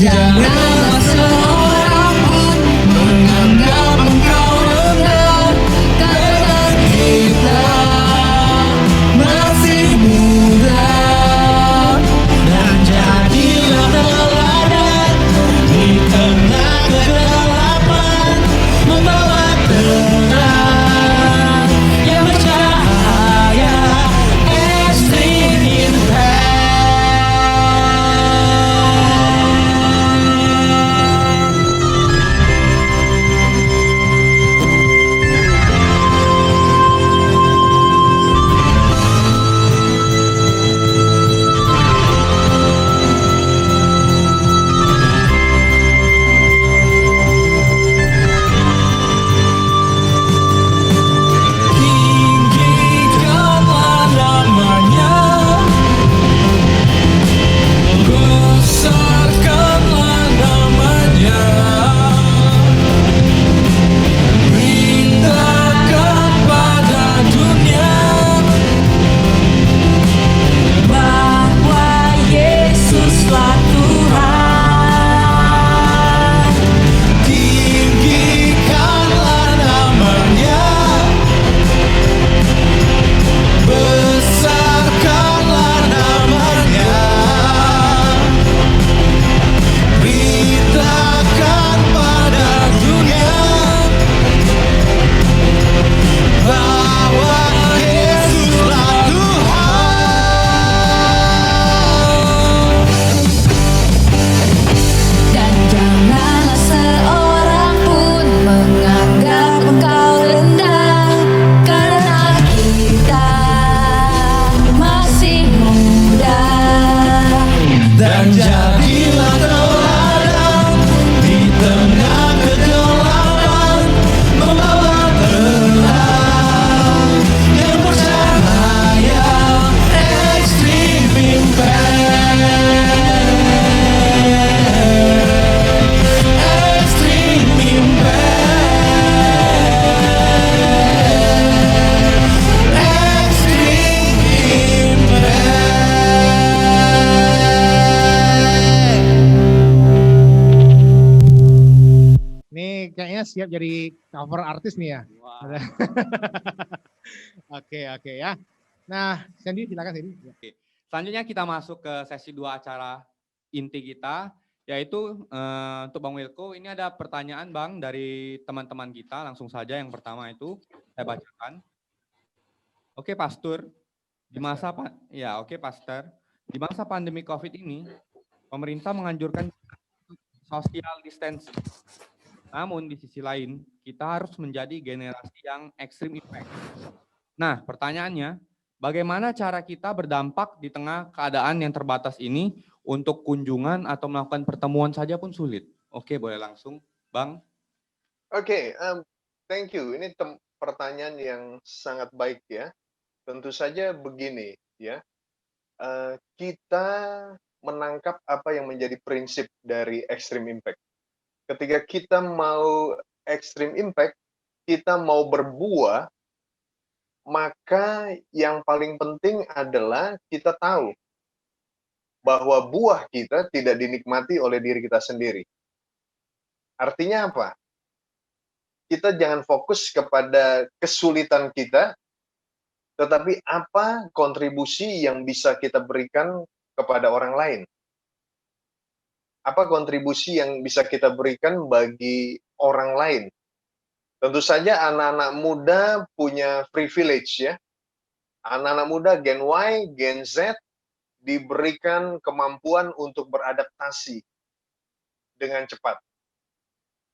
janganlah seorang pun menganggap engkau rendah, karena kita masih muda. Dan jadilah teladan di tengah kegelapan, membawa terang yang bercahaya. Extreme Impact. Tinggikanlah namanya, besarkanlah namanya, beritakan pada dunia bahwa Yesuslah Tuhan. Tinggikanlah namanya, besarkanlah namanya, beritakan pada dunia bahwa Yesuslah Tuhan. Dan janganlah seorang pun menganggap engkau rendah, karena kita masih muda. Dan jadilah teladan di tengah kegelapan, membawa terang yang bercahaya. Extreme Impact. Extreme Impact. Extreme Nih kayaknya siap jadi cover artis nih ya. Oke ya. Nah, Sandy silakan Sandy. Oke. Selanjutnya kita masuk ke sesi 2 acara inti kita, yaitu untuk Bang Wilko, ini ada pertanyaan Bang dari teman-teman kita, langsung saja yang pertama itu saya bacakan. Oke Pastor, di masa Pastor, di masa pandemi COVID ini, pemerintah menganjurkan social distancing. Namun di sisi lain, kita harus menjadi generasi yang extreme impact. Nah, pertanyaannya, bagaimana cara kita berdampak di tengah keadaan yang terbatas ini untuk kunjungan atau melakukan pertemuan saja pun sulit? Oke, boleh langsung, Bang. Oke, thank you. Ini pertanyaan yang sangat baik ya. Tentu saja begini ya. Kita menangkap apa yang menjadi prinsip dari extreme impact. Ketika kita mau extreme impact, kita mau berbuah, maka yang paling penting adalah kita tahu bahwa buah kita tidak dinikmati oleh diri kita sendiri. Artinya apa? Kita jangan fokus kepada kesulitan kita, tetapi apa kontribusi yang bisa kita berikan kepada orang lain. Apa kontribusi yang bisa kita berikan bagi orang lain? Tentu saja anak-anak muda punya privilege ya. Anak-anak muda Gen Y, Gen Z diberikan kemampuan untuk beradaptasi dengan cepat.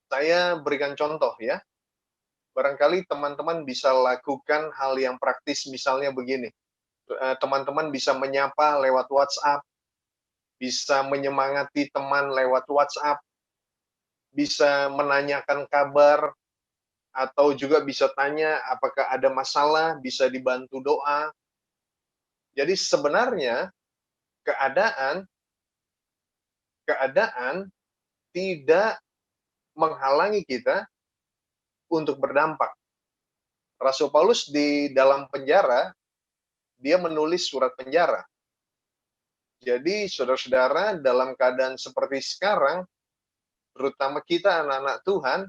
Saya berikan contoh ya. Barangkali teman-teman bisa lakukan hal yang praktis, misalnya begini. Teman-teman bisa menyapa lewat WhatsApp, bisa menyemangati teman lewat WhatsApp, bisa menanyakan kabar, atau juga bisa tanya apakah ada masalah, bisa dibantu doa. Jadi sebenarnya keadaan tidak menghalangi kita untuk berdampak. Rasul Paulus di dalam penjara, dia menulis surat penjara. Jadi saudara-saudara, dalam keadaan seperti sekarang, terutama kita anak-anak Tuhan,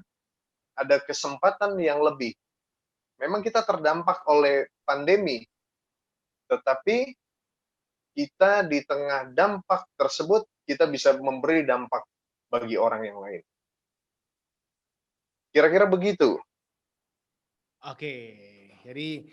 ada kesempatan yang lebih. Memang kita terdampak oleh pandemi, tetapi kita di tengah dampak tersebut, kita bisa memberi dampak bagi orang yang lain. Kira-kira begitu. Oke, jadi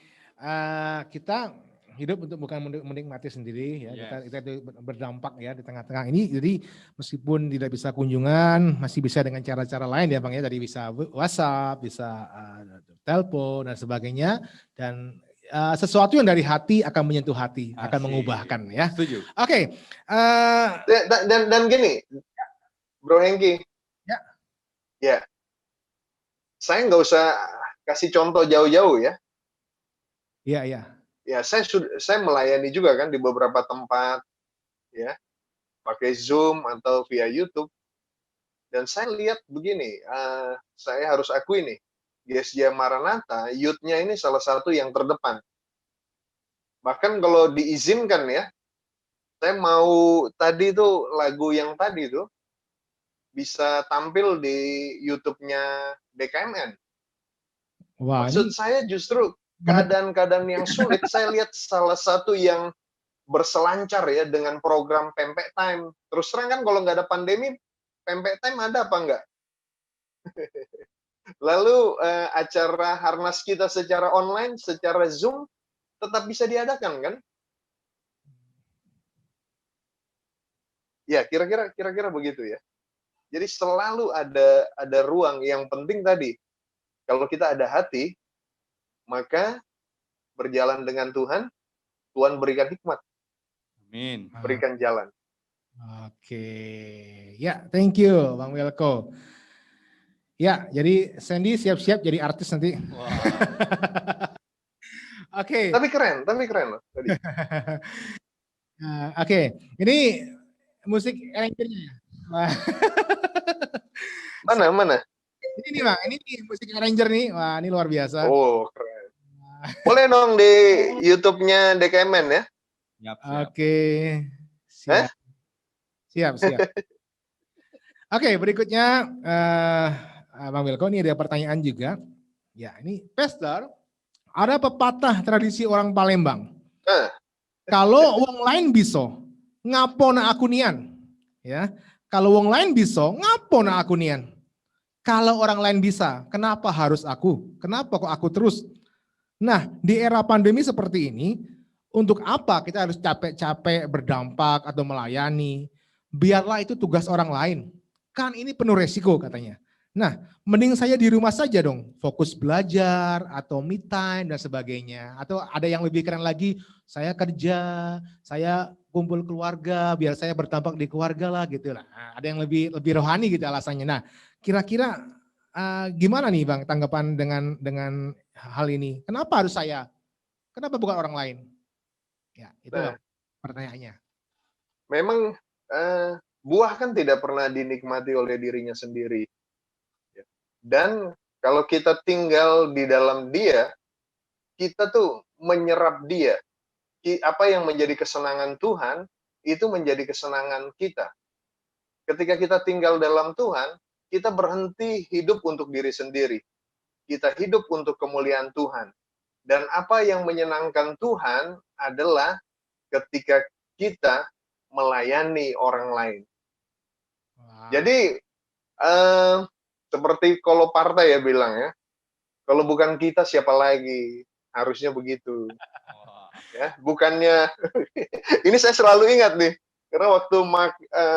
kita hidup untuk bukan menikmati sendiri ya, kita berdampak ya di tengah-tengah ini. Jadi meskipun tidak bisa kunjungan, masih bisa dengan cara-cara lain ya Bang ya. Tadi bisa WhatsApp, bisa telepon dan sebagainya. Dan sesuatu yang dari hati akan menyentuh hati, akan mengubahkan ya. Setuju. Oke. Dan gini, Bro Hengki. Ya. Ya. Saya nggak usah kasih contoh jauh-jauh ya. Iya, iya. Ya, saya melayani juga kan di beberapa tempat, ya, pakai Zoom atau via YouTube. Dan saya lihat begini, saya harus akui nih, GSJ Maranatha, youth-nya ini salah satu yang terdepan. Bahkan kalau diizinkan ya, saya mau tadi tuh lagu yang tadi tuh bisa tampil di YouTube-nya DKMN. Wah, Maksud saya justru keadaan-keadaan yang sulit, saya lihat salah satu yang berselancar ya dengan program Pempek Time. Terus terang kan kalau nggak ada pandemi, Pempek Time ada apa enggak? Lalu acara harnas kita secara online, secara Zoom, tetap bisa diadakan kan? Ya, kira-kira begitu ya. Jadi selalu ada ruang. Yang penting tadi, kalau kita ada hati, maka berjalan dengan Tuhan, Tuhan berikan hikmat. Amin. Berikan jalan. Oke, ya, thank you Bang Wilko. Ya, jadi Sandy siap-siap jadi artis nanti. Wow. Oke. Tapi keren loh tadi. Oke, ini musik arrangernya ya. Mana? Ini nih Bang, ini nih musik arranger nih. Wah, ini luar biasa. Oh, keren. Boleh dong di YouTube-nya DKMN ya? Oke. Siap. Oke, berikutnya Bang Wilko, ini ada pertanyaan juga. Ya, ini Pastor, ada pepatah tradisi orang Palembang. Kalau wong lain bisa, ngapo na aku nian? Ya, kalau wong lain bisa, ngapo na aku nian? Kalau orang lain bisa, kenapa harus aku? Kenapa kok aku terus? Nah, di era pandemi seperti ini, untuk apa kita harus capek-capek berdampak atau melayani? Biarlah itu tugas orang lain. Kan ini penuh resiko katanya. Nah, mending saya di rumah saja dong, fokus belajar atau me time dan sebagainya. Atau ada yang lebih keren lagi, saya kerja, saya kumpul keluarga, biar saya berdampak di keluarga lah gitu lah. Nah, ada yang lebih rohani gitu alasannya. Nah, kira-kira gimana nih Bang tanggapan dengan hal ini? Kenapa harus saya? Kenapa bukan orang lain? Ya, itu pertanyaannya. Memang buah kan tidak pernah dinikmati oleh dirinya sendiri. Dan kalau kita tinggal di dalam Dia, kita tuh menyerap Dia. Apa yang menjadi kesenangan Tuhan, itu menjadi kesenangan kita. Ketika kita tinggal dalam Tuhan, kita berhenti hidup untuk diri sendiri. Kita hidup untuk kemuliaan Tuhan. Dan apa yang menyenangkan Tuhan adalah ketika kita melayani orang lain. Jadi seperti kalau partai ya bilang ya, kalau bukan kita siapa lagi, harusnya begitu. Ya, bukannya ini saya selalu ingat nih, karena waktu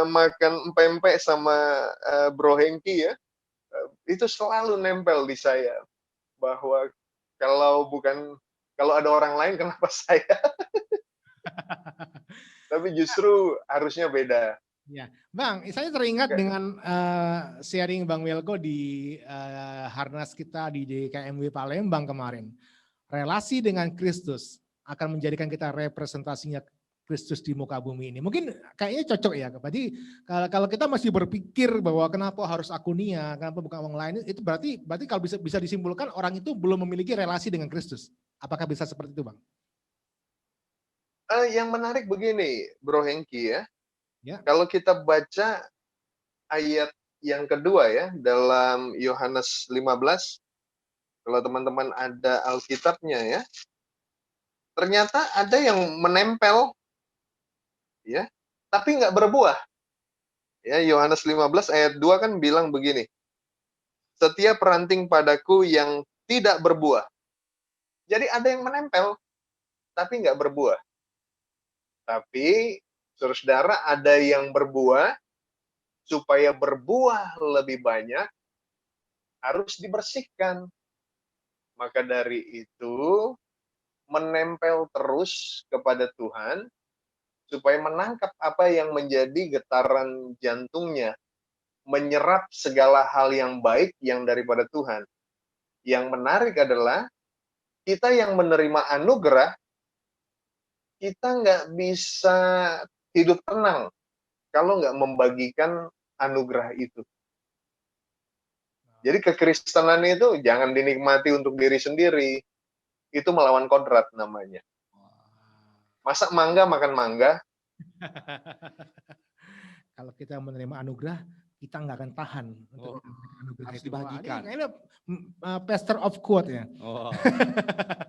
makan pempek sama Bro Hengki ya, itu selalu nempel di saya bahwa kalau ada orang lain kenapa saya? Tapi justru harusnya beda. Ya, Bang, saya teringat dengan sharing Bang Wilko di harnas kita di DKMW Palembang kemarin. Relasi dengan Kristus akan menjadikan kita representasinya Kristus di muka bumi ini. Mungkin kayaknya cocok ya. Berarti kalau kita masih berpikir bahwa kenapa harus aku nia, kenapa bukan orang lain, itu berarti kalau bisa disimpulkan orang itu belum memiliki relasi dengan Kristus. Apakah bisa seperti itu, Bang? Yang menarik begini, Bro Hengki ya. Ya. Kalau kita baca ayat yang kedua ya dalam Yohanes 15, kalau teman-teman ada Alkitabnya ya, ternyata ada yang menempel ya, tapi nggak berbuah. Ya, Yohanes 15 ayat 2 kan bilang begini. Setiap ranting padaku yang tidak berbuah. Jadi ada yang menempel, tapi nggak berbuah. Tapi, saudara, ada yang berbuah, supaya berbuah lebih banyak, harus dibersihkan. Maka dari itu, menempel terus kepada Tuhan, supaya menangkap apa yang menjadi getaran jantungnya, menyerap segala hal yang baik yang daripada Tuhan. Yang menarik adalah, kita yang menerima anugerah, kita nggak bisa hidup tenang kalau nggak membagikan anugerah itu. Jadi kekristenan itu jangan dinikmati untuk diri sendiri. Itu melawan kodrat namanya. Masa mangga makan mangga? Kalau kita menerima anugerah, kita nggak akan tahan untuk anugerah harus itu. dibagikan. Ini pastor of quote ya. Oh,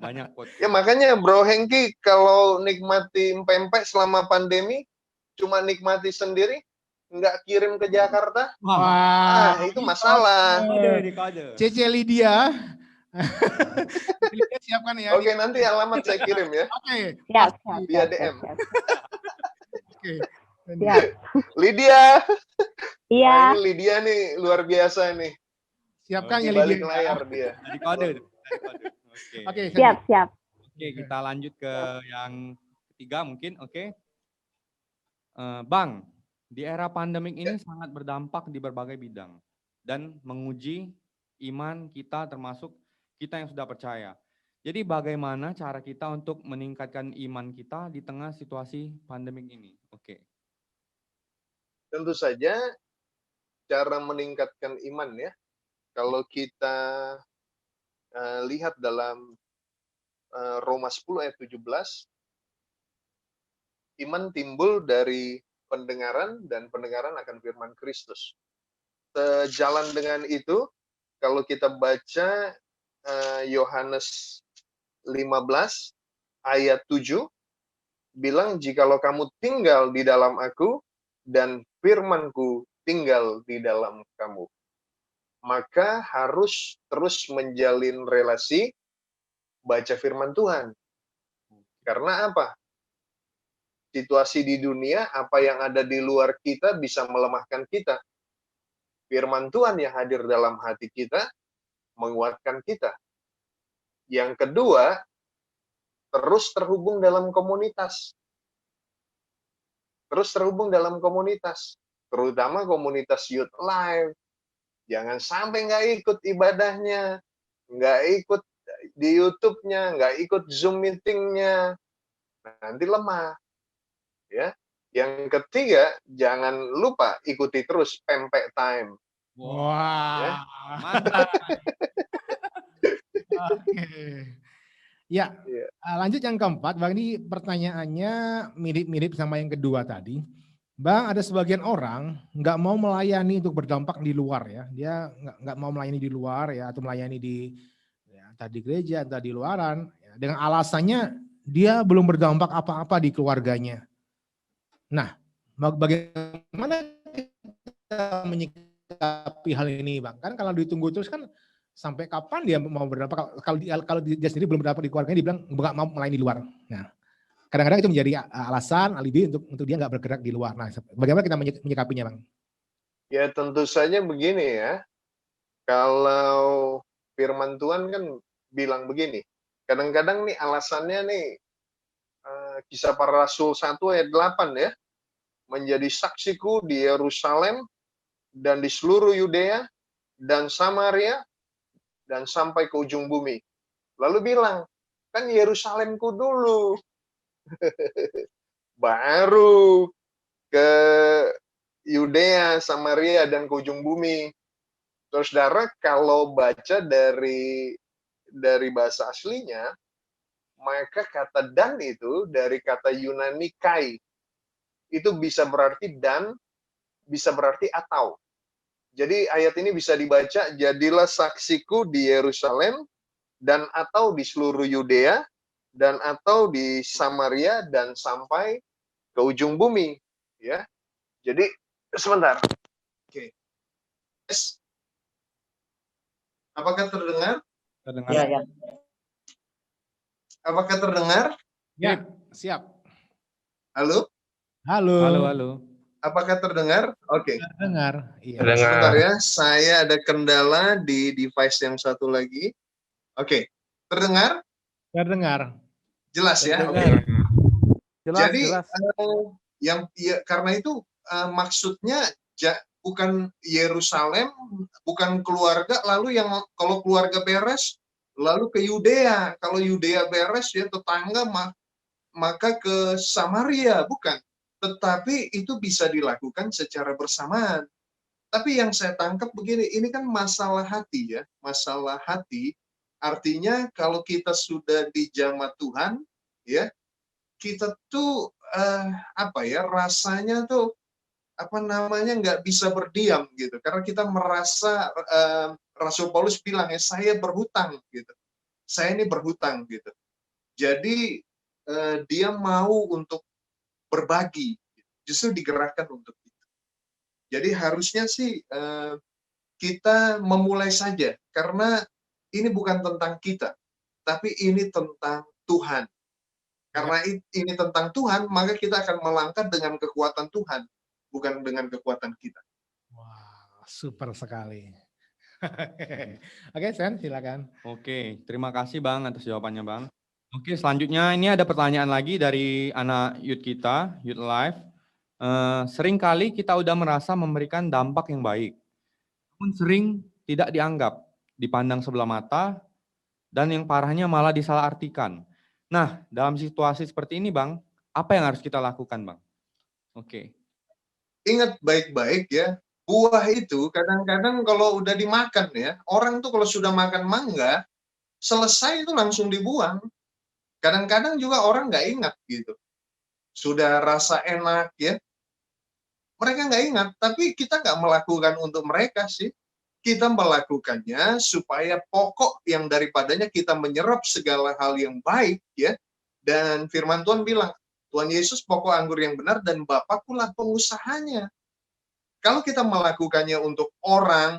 banyak quote. Ya makanya Bro Hengki kalau nikmati empek-empek selama pandemi, cuma nikmati sendiri, nggak kirim ke Jakarta, itu masalah. Cece Lydia. Lydia siapkan ya. Oke, nanti alamat saya kirim ya. Oke. Siap, Via DM. Oke. Siap. Lydia. Iya. Wah, ini Lydia nih luar biasa nih. Siapkan Di ya balik Lydia. layar dia. Dari kode. Oke. Siap, siap. Oke, kita lanjut ke yang ketiga mungkin. Oke. Bang, di era pandemik ini sangat berdampak di berbagai bidang dan menguji iman kita termasuk kita yang sudah percaya. Jadi bagaimana cara kita untuk meningkatkan iman kita di tengah situasi pandemik ini? Oke. Tentu saja cara meningkatkan iman ya. Kalau kita lihat dalam Roma 10 ayat 17, iman timbul dari pendengaran dan pendengaran akan firman Kristus. Sejalan dengan itu, kalau kita baca Yohanes 15 ayat 7, bilang jikalau kamu tinggal di dalam aku dan firmanku tinggal di dalam kamu, maka harus terus menjalin relasi baca firman Tuhan. Karena apa? Situasi di dunia, apa yang ada di luar kita bisa melemahkan kita. Firman Tuhan yang hadir dalam hati kita menguatkan kita. Yang kedua, terus terhubung dalam komunitas. Terus terhubung dalam komunitas. Terutama komunitas Youth Life. Jangan sampai nggak ikut ibadahnya, nggak ikut di YouTube-nya, nggak ikut Zoom meeting-nya. Nanti lemah. Ya. Yang ketiga, jangan lupa ikuti terus pempek time. Wah, mantap. Oke. Ya, lanjut yang keempat, Bang, ini pertanyaannya mirip-mirip sama yang kedua tadi. Bang, ada sebagian orang nggak mau melayani untuk berdampak di luar ya. Dia nggak mau melayani di luar ya, atau melayani di entah di gereja, entah di luaran. Ya, dengan alasannya dia belum berdampak apa-apa di keluarganya. Nah, bagaimana kita menyikapi hal ini, Bang? Kan kalau ditunggu terus kan sampai kapan dia mau berdampak? Kalau dia sendiri belum berdampak di keluarganya, dia bilang nggak mau melayani di luar. Nah, kadang-kadang itu menjadi alasan, alibi untuk dia nggak bergerak di luar. Nah, bagaimana kita menyikapinya, Bang? Ya tentu saja begini ya. Kalau firman Tuhan kan bilang begini. Kadang-kadang nih alasannya nih Kisah Para Rasul 1 ayat 8 ya. Menjadi saksiku di Yerusalem dan di seluruh Yudea dan Samaria dan sampai ke ujung bumi. Lalu bilang, kan Yerusalemku dulu. Baru ke Yudea, Samaria, dan ke ujung bumi. Terus saudara, kalau baca dari bahasa aslinya, maka kata dan itu dari kata Yunani kai. Itu bisa berarti dan, bisa berarti atau. Jadi ayat ini bisa dibaca, jadilah saksiku di Yerusalem, dan atau di seluruh Yudea, dan atau di Samaria, dan sampai ke ujung bumi. Ya, jadi sebentar. Oke. Yes. Apakah terdengar? Terdengar. Ya, ya. Apakah terdengar? Ya, siap. Halo? Halo. Halo. Apakah terdengar? Oke. Terdengar. Iya. Sebentar ya, saya ada kendala di device yang satu lagi. Oke, terdengar? Terdengar. Jelas ya? Oke. Terdengar. Jelas, Jadi jelas. karena itu maksudnya bukan Yerusalem, bukan keluarga, lalu yang kalau keluarga beres, lalu ke Yudea. Kalau Yudea beres ya tetangga maka ke Samaria, bukan. Tetapi itu bisa dilakukan secara bersamaan. Tapi yang saya tangkap begini, ini kan masalah hati ya, masalah hati. Artinya kalau kita sudah di jamaah Tuhan, ya kita tuh rasanya tuh nggak bisa berdiam gitu, karena kita merasa Rasul Paulus bilang ya, saya berhutang gitu, saya ini berhutang gitu. Jadi dia mau untuk berbagi, justru digerakkan untuk itu. Jadi harusnya sih kita memulai saja, karena ini bukan tentang kita, tapi ini tentang Tuhan. Karena ini tentang Tuhan, maka kita akan melangkah dengan kekuatan Tuhan, bukan dengan kekuatan kita. Wah, super sekali. Oke, Sen, silakan. Oke, terima kasih Bang atas jawabannya Bang. Oke, selanjutnya ini ada pertanyaan lagi dari anak youth kita, Youth Life. Seringkali kita udah merasa memberikan dampak yang baik, namun sering tidak dianggap, dipandang sebelah mata, dan yang parahnya malah disalahartikan. Nah, dalam situasi seperti ini Bang, apa yang harus kita lakukan Bang? Oke. Ingat baik-baik ya, buah itu kadang-kadang kalau udah dimakan ya, orang tuh kalau sudah makan mangga, selesai itu langsung dibuang. Kadang-kadang juga orang nggak ingat gitu. Sudah rasa enak ya, mereka nggak ingat, tapi kita nggak melakukan untuk mereka sih. Kita melakukannya supaya pokok yang daripadanya kita menyerap segala hal yang baik ya. Dan firman Tuhan bilang, Tuhan Yesus pokok anggur yang benar dan Bapakkulah pengusahanya. Kalau kita melakukannya untuk orang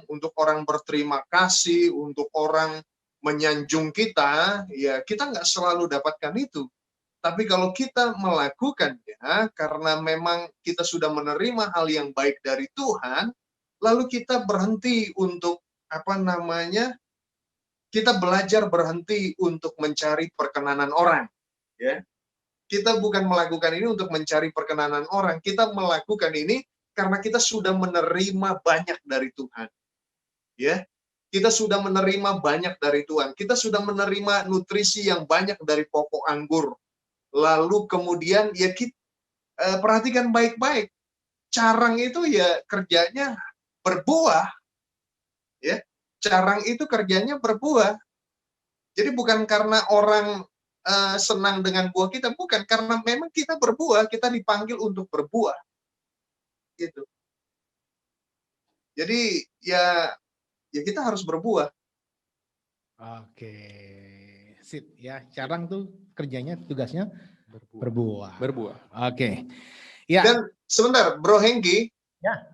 berterima kasih, untuk orang menyanjung kita, ya kita nggak selalu dapatkan itu. Tapi kalau kita melakukannya karena memang kita sudah menerima hal yang baik dari Tuhan, lalu kita berhenti untuk kita belajar berhenti untuk mencari perkenanan orang. Ya, kita bukan melakukan ini untuk mencari perkenanan orang, kita melakukan ini karena kita sudah menerima banyak dari Tuhan. Ya, kita sudah menerima banyak dari Tuhan. Kita sudah menerima nutrisi yang banyak dari pokok anggur. Lalu kemudian ya kita perhatikan baik-baik. Carang itu ya kerjanya berbuah. Ya, carang itu kerjanya berbuah. Jadi bukan karena orang senang dengan buah kita, bukan, karena memang kita berbuah, kita dipanggil untuk berbuah. Gitu. Jadi ya kita harus berbuah. Oke, sip ya. Carang tuh kerjanya, tugasnya berbuah. Oke. Ya. Dan sebentar, Bro Hengki. Ya.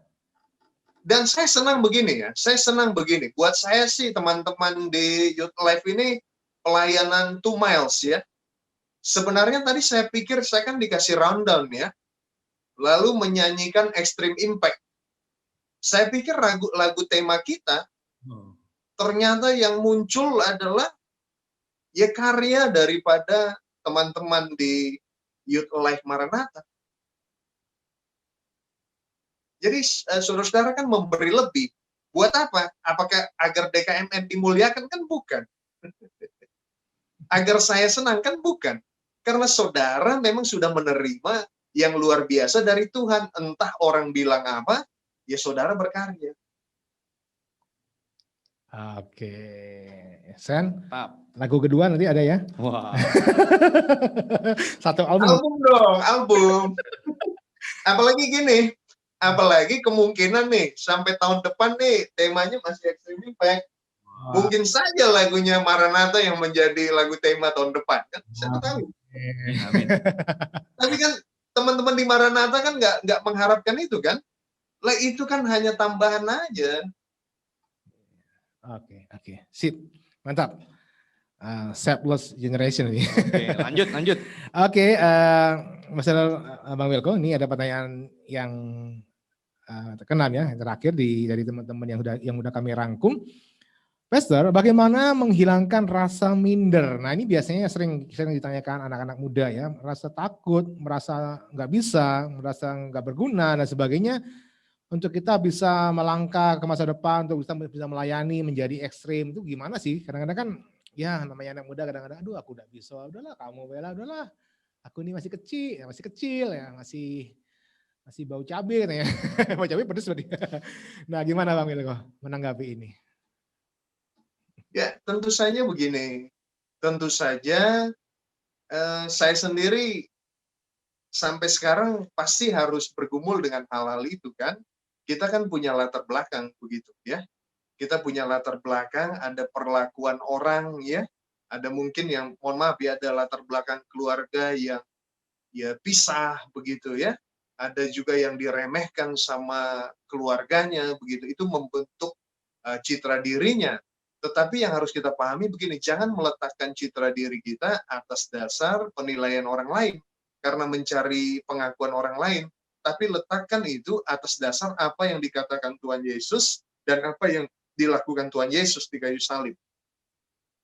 Dan saya senang begini ya. Saya senang begini. Buat saya sih teman-teman di Youth Life ini pelayanan 2 miles ya. Sebenarnya tadi saya pikir saya kan dikasih rundown ya. Lalu menyanyikan Extreme Impact. Saya pikir lagu tema kita ternyata yang muncul adalah ya karya daripada teman-teman di Youth Life Maranatha. Jadi saudara-saudara kan memberi lebih. Buat apa? Apakah agar DKMN dimuliakan? Kan bukan. Agar saya senang? Kan bukan. Karena saudara memang sudah menerima yang luar biasa dari Tuhan. Entah orang bilang apa, ya saudara berkarya. Oke, Sen, Tap. lagu kedua nanti ada ya? Wah. Satu album. Album dong, album. Apalagi gini, apalagi kemungkinan nih sampai tahun depan nih temanya masih Extreme Impact. Mungkin saja lagunya Maranatha yang menjadi lagu tema tahun depan kan? Siapa tahu. Amin. Tapi kan teman-teman di Maranatha kan nggak mengharapkan itu kan? Lah itu kan hanya tambahan aja. Oke, sip, mantap. Selfless generation ini. Oke, lanjut. Oke, masalah Bang Wilko, ini ada pertanyaan yang terkenal ya, yang terakhir dari teman-teman yang udah kami rangkum. Pastor, bagaimana menghilangkan rasa minder? Nah ini biasanya sering ditanyakan anak-anak muda ya, merasa takut, merasa nggak bisa, merasa nggak berguna dan sebagainya. Untuk kita bisa melangkah ke masa depan, untuk bisa melayani, menjadi ekstrim, itu gimana sih? Kadang-kadang kan, ya namanya anak muda kadang-kadang, aduh aku udah bisa, udahlah kamu bela, udahlah. Aku ini masih kecil ya, masih bau cabai katanya. Bau cabai pedes berarti. Nah gimana Bang Wilko menanggapi ini? Ya tentu saja begini, tentu saja saya sendiri sampai sekarang pasti harus bergumul dengan hal-hal itu kan. Kita kan punya latar belakang begitu ya. Kita punya latar belakang, ada perlakuan orang ya. Ada mungkin yang, mohon maaf ya, ada latar belakang keluarga yang ya pisah begitu ya. Ada juga yang diremehkan sama keluarganya begitu. Itu membentuk citra dirinya. Tetapi yang harus kita pahami begini, jangan meletakkan citra diri kita atas dasar penilaian orang lain. Karena mencari pengakuan orang lain, tapi letakkan itu atas dasar apa yang dikatakan Tuhan Yesus dan apa yang dilakukan Tuhan Yesus di kayu salib.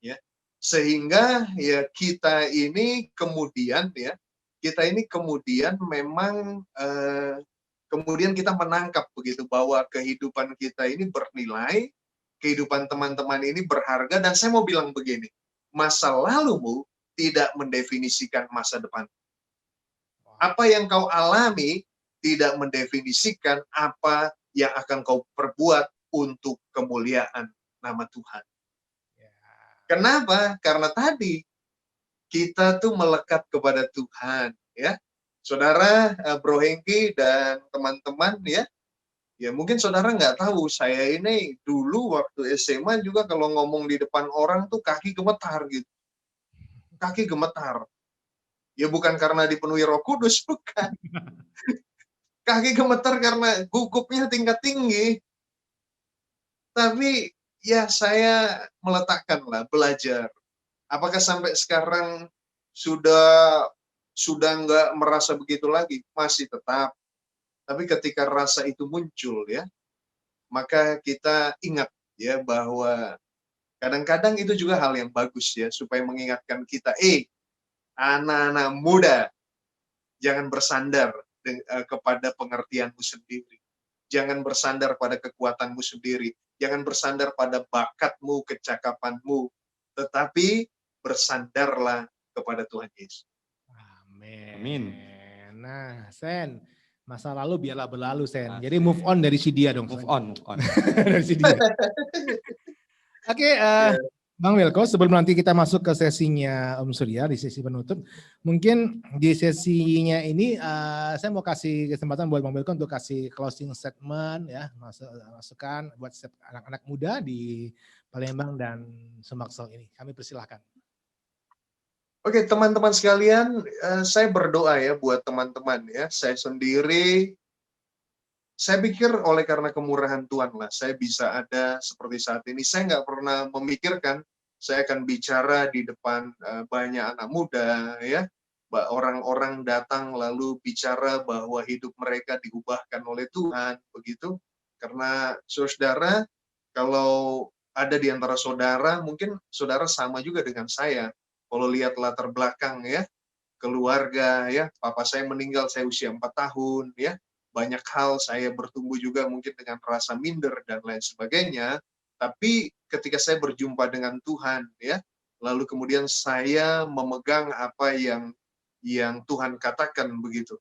Ya. Sehingga ya kita ini kemudian memang kemudian kita menangkap begitu bahwa kehidupan kita ini bernilai, kehidupan teman-teman ini berharga, dan saya mau bilang begini, masa lalumu tidak mendefinisikan masa depan. Apa yang kau alami tidak mendefinisikan apa yang akan kau perbuat untuk kemuliaan nama Tuhan. Kenapa? Karena tadi kita tuh melekat kepada Tuhan, ya. Saudara, Bro Hengki dan teman-teman ya, mungkin saudara nggak tahu, saya ini dulu waktu SMA juga kalau ngomong di depan orang tuh kaki gemetar gitu. Kaki gemetar. Ya bukan karena dipenuhi Roh Kudus, bukan. Kaki gemetar karena gugupnya tingkat tinggi. Tapi ya saya meletakkanlah, belajar. Apakah sampai sekarang sudah nggak merasa begitu lagi? Masih tetap. Tapi ketika rasa itu muncul ya, maka kita ingat ya bahwa kadang-kadang itu juga hal yang bagus ya, supaya mengingatkan kita, anak-anak muda, jangan bersandar kepada pengertianmu sendiri. Jangan bersandar pada kekuatanmu sendiri. Jangan bersandar pada bakatmu, kecakapanmu. Tetapi bersandarlah kepada Tuhan Yesus. Amin. Nah, Sen, masa lalu biarlah berlalu, Sen. Jadi move on dari si dia dong. Move on. Dari si dia. Oke, Bang Wilko, sebelum nanti kita masuk ke sesinya Om Surya, di sesi penutup, mungkin di sesinya ini saya mau kasih kesempatan buat Bang Wilko untuk kasih closing statement ya, masukan buat anak-anak muda di Palembang dan Sumbaksel ini. Kami persilahkan. Oke, teman-teman sekalian, saya berdoa ya buat teman-teman ya. Saya sendiri, saya pikir oleh karena kemurahan Tuhan lah, saya bisa ada seperti saat ini. Saya nggak pernah memikirkan saya akan bicara di depan banyak anak muda, ya. Orang-orang datang lalu bicara bahwa hidup mereka diubahkan oleh Tuhan, begitu. Karena saudara, kalau ada di antara saudara, mungkin saudara sama juga dengan saya. Kalau lihat latar belakang ya, keluarga ya, papa saya meninggal saya usia 4 tahun ya. Banyak hal saya bertumbuh juga mungkin dengan rasa minder dan lain sebagainya. Tapi ketika saya berjumpa dengan Tuhan ya, lalu kemudian saya memegang apa yang Tuhan katakan begitu.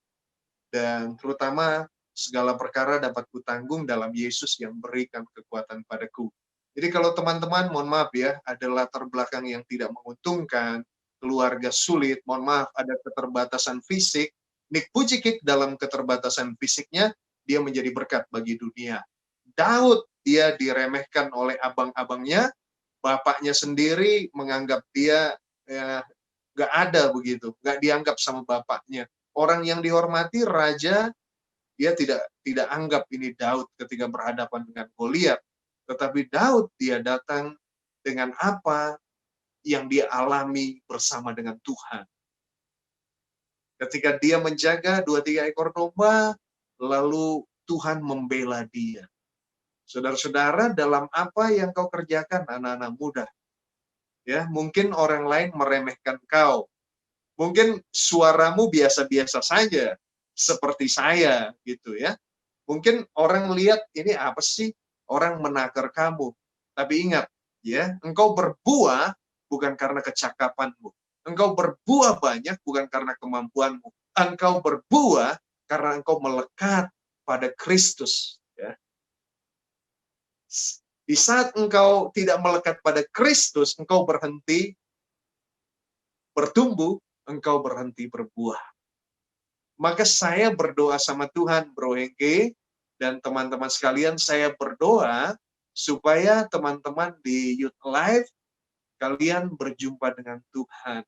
Dan terutama segala perkara dapat kutanggung dalam Yesus yang berikan kekuatan padaku. Jadi kalau teman-teman, mohon maaf ya, ada latar belakang yang tidak menguntungkan, keluarga sulit, mohon maaf, ada keterbatasan fisik, Nick Vujicic dalam keterbatasan fisiknya, dia menjadi berkat bagi dunia. Daud, dia diremehkan oleh abang-abangnya, bapaknya sendiri menganggap dia gak ada begitu, gak dianggap sama bapaknya. Orang yang dihormati, raja, dia tidak anggap ini Daud ketika berhadapan dengan Goliat. Tetapi Daud, dia datang dengan apa yang dia alami bersama dengan Tuhan. Ketika dia menjaga 2-3 ekor domba, lalu Tuhan membela dia. Saudara-saudara, dalam apa yang kau kerjakan, anak-anak muda, ya, mungkin orang lain meremehkan kau. Mungkin suaramu biasa-biasa saja, seperti saya, gitu ya. Mungkin orang lihat, ini apa sih? Orang menakar kamu. Tapi ingat, ya, engkau berbuah bukan karena kecakapanmu. Engkau berbuah banyak bukan karena kemampuanmu. Engkau berbuah karena engkau melekat pada Kristus. Ya. Di saat engkau tidak melekat pada Kristus, engkau berhenti bertumbuh, engkau berhenti berbuah. Maka saya berdoa sama Tuhan, Bro Hengke, dan teman-teman sekalian, saya berdoa supaya teman-teman di Youth Life, kalian berjumpa dengan Tuhan.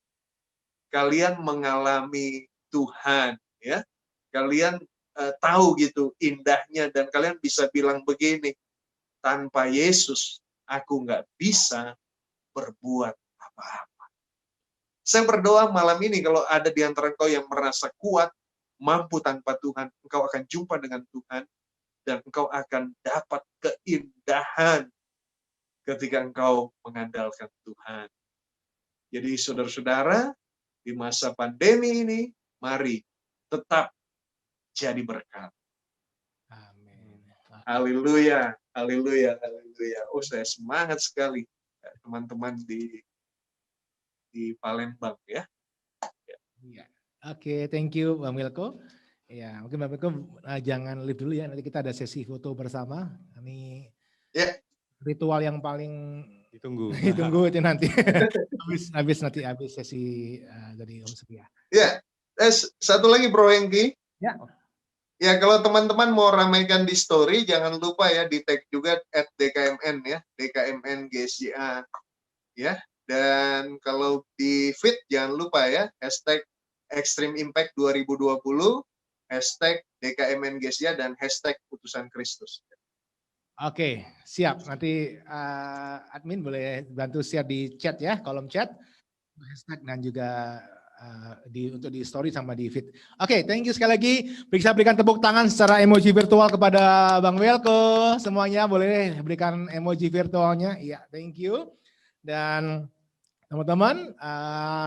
Kalian mengalami Tuhan, ya. Kalian tahu gitu indahnya, dan kalian bisa bilang begini, tanpa Yesus, aku nggak bisa berbuat apa-apa. Saya berdoa malam ini, kalau ada di antara engkau yang merasa kuat, mampu tanpa Tuhan, engkau akan jumpa dengan Tuhan, dan engkau akan dapat keindahan ketika engkau mengandalkan Tuhan. Jadi saudara-saudara, di masa pandemi ini, mari tetap jadi berkat. Amin. Haleluya, haleluya, haleluya. Oh, saya semangat sekali, teman-teman di Palembang ya. Iya. Oke, thank you Bang Wilko. Ya, mungkin Bang Wilko jangan live dulu ya. Nanti kita ada sesi foto bersama. Ini ritual yang paling ditunggu itu nanti. habis sesi dari Om Surya. Ya, satu lagi Bro Hengki. Ya. Ya, kalau teman-teman mau ramaikan di story, jangan lupa ya di tag juga @DKMN ya, DKMN GSJA ya. Dan kalau di feed jangan lupa ya, hashtag Extreme Impact 2020, hashtag DKMN GSJA, dan hashtag Utusan Kristus. Oke, siap. Nanti admin boleh bantu share di chat ya, kolom chat, hashtag dan juga untuk di story sama di feed. Oke, thank you sekali lagi. Bisa berikan tepuk tangan secara emoji virtual kepada Bang Wilko. Semuanya boleh berikan emoji virtualnya. Iya, thank you. Dan teman-teman,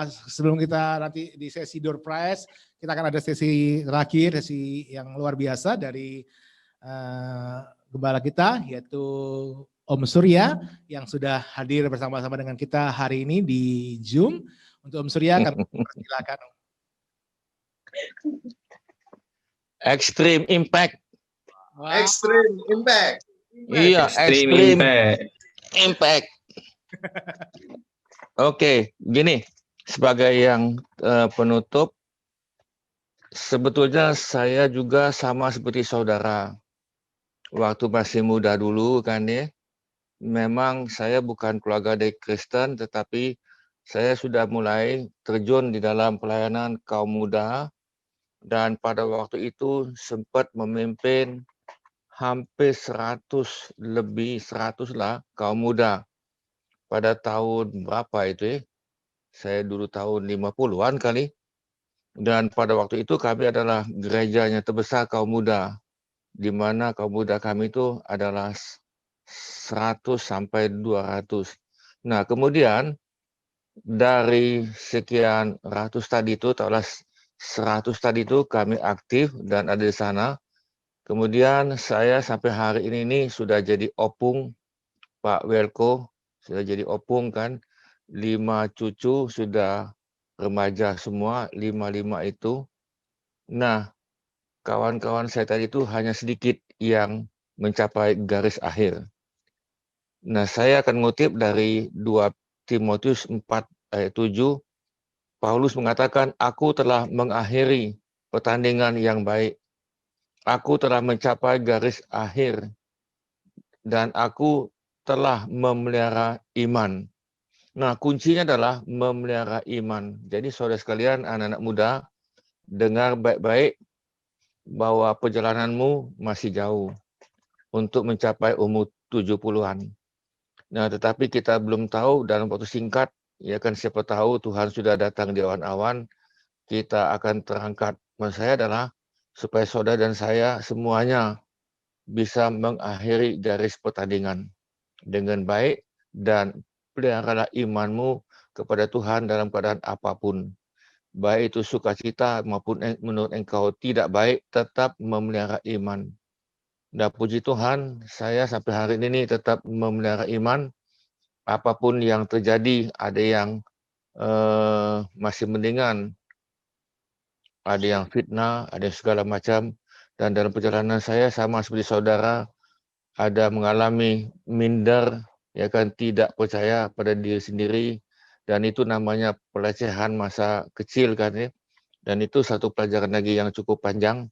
sebelum kita nanti di sesi door prize, kita akan ada sesi terakhir, sesi yang luar biasa dari gembala kita, yaitu Om Surya, yang sudah hadir bersama-sama dengan kita hari ini di Zoom. Untuk Om Surya, kami persilakan. Extreme Impact. Wow. Extreme Impact. Iya, Extreme Impact. Oke, gini, sebagai yang penutup, sebetulnya saya juga sama seperti saudara. Waktu masih muda dulu kan ya, memang saya bukan keluarga dari Kristen, tetapi saya sudah mulai terjun di dalam pelayanan kaum muda, dan pada waktu itu sempat memimpin hampir 100 lah kaum muda. Pada tahun berapa itu ya? Saya dulu tahun 50-an kali. Dan pada waktu itu kami adalah gerejanya terbesar kaum muda, di mana kaum muda kami itu adalah 100 sampai 200. Nah, kemudian dari sekian ratus tadi itu, atau 100 tadi itu kami aktif dan ada di sana. Kemudian saya sampai hari ini sudah jadi opung Pak Wilko, sudah jadi opung kan, 5 cucu sudah remaja semua, 5 itu. Nah, kawan-kawan saya tadi itu hanya sedikit yang mencapai garis akhir. Nah, saya akan ngutip dari 2 Timotius 4 ayat 7. Paulus mengatakan, aku telah mengakhiri pertandingan yang baik. Aku telah mencapai garis akhir dan aku telah memelihara iman. Nah, kuncinya adalah memelihara iman. Jadi saudara sekalian, anak-anak muda, dengar baik-baik bahwa perjalananmu masih jauh untuk mencapai umur 70-an. Nah, tetapi kita belum tahu dalam waktu singkat, ya kan siapa tahu Tuhan sudah datang di awan-awan, kita akan terangkat. Maksud saya adalah supaya saudara dan saya semuanya bisa mengakhiri garis pertandingan dengan baik dan peliharalah imanmu kepada Tuhan dalam keadaan apapun. Baik itu sukacita maupun menurut engkau tidak baik, tetap memelihara iman. Dan puji Tuhan, saya sampai hari ini tetap memelihara iman. Apapun yang terjadi, ada yang masih mendingan, ada yang fitnah, ada yang segala macam. Dan dalam perjalanan saya sama seperti saudara, ada mengalami minder, ya kan, tidak percaya pada diri sendiri, dan itu namanya pelecehan masa kecil kan ya. Dan itu satu pelajaran lagi yang cukup panjang.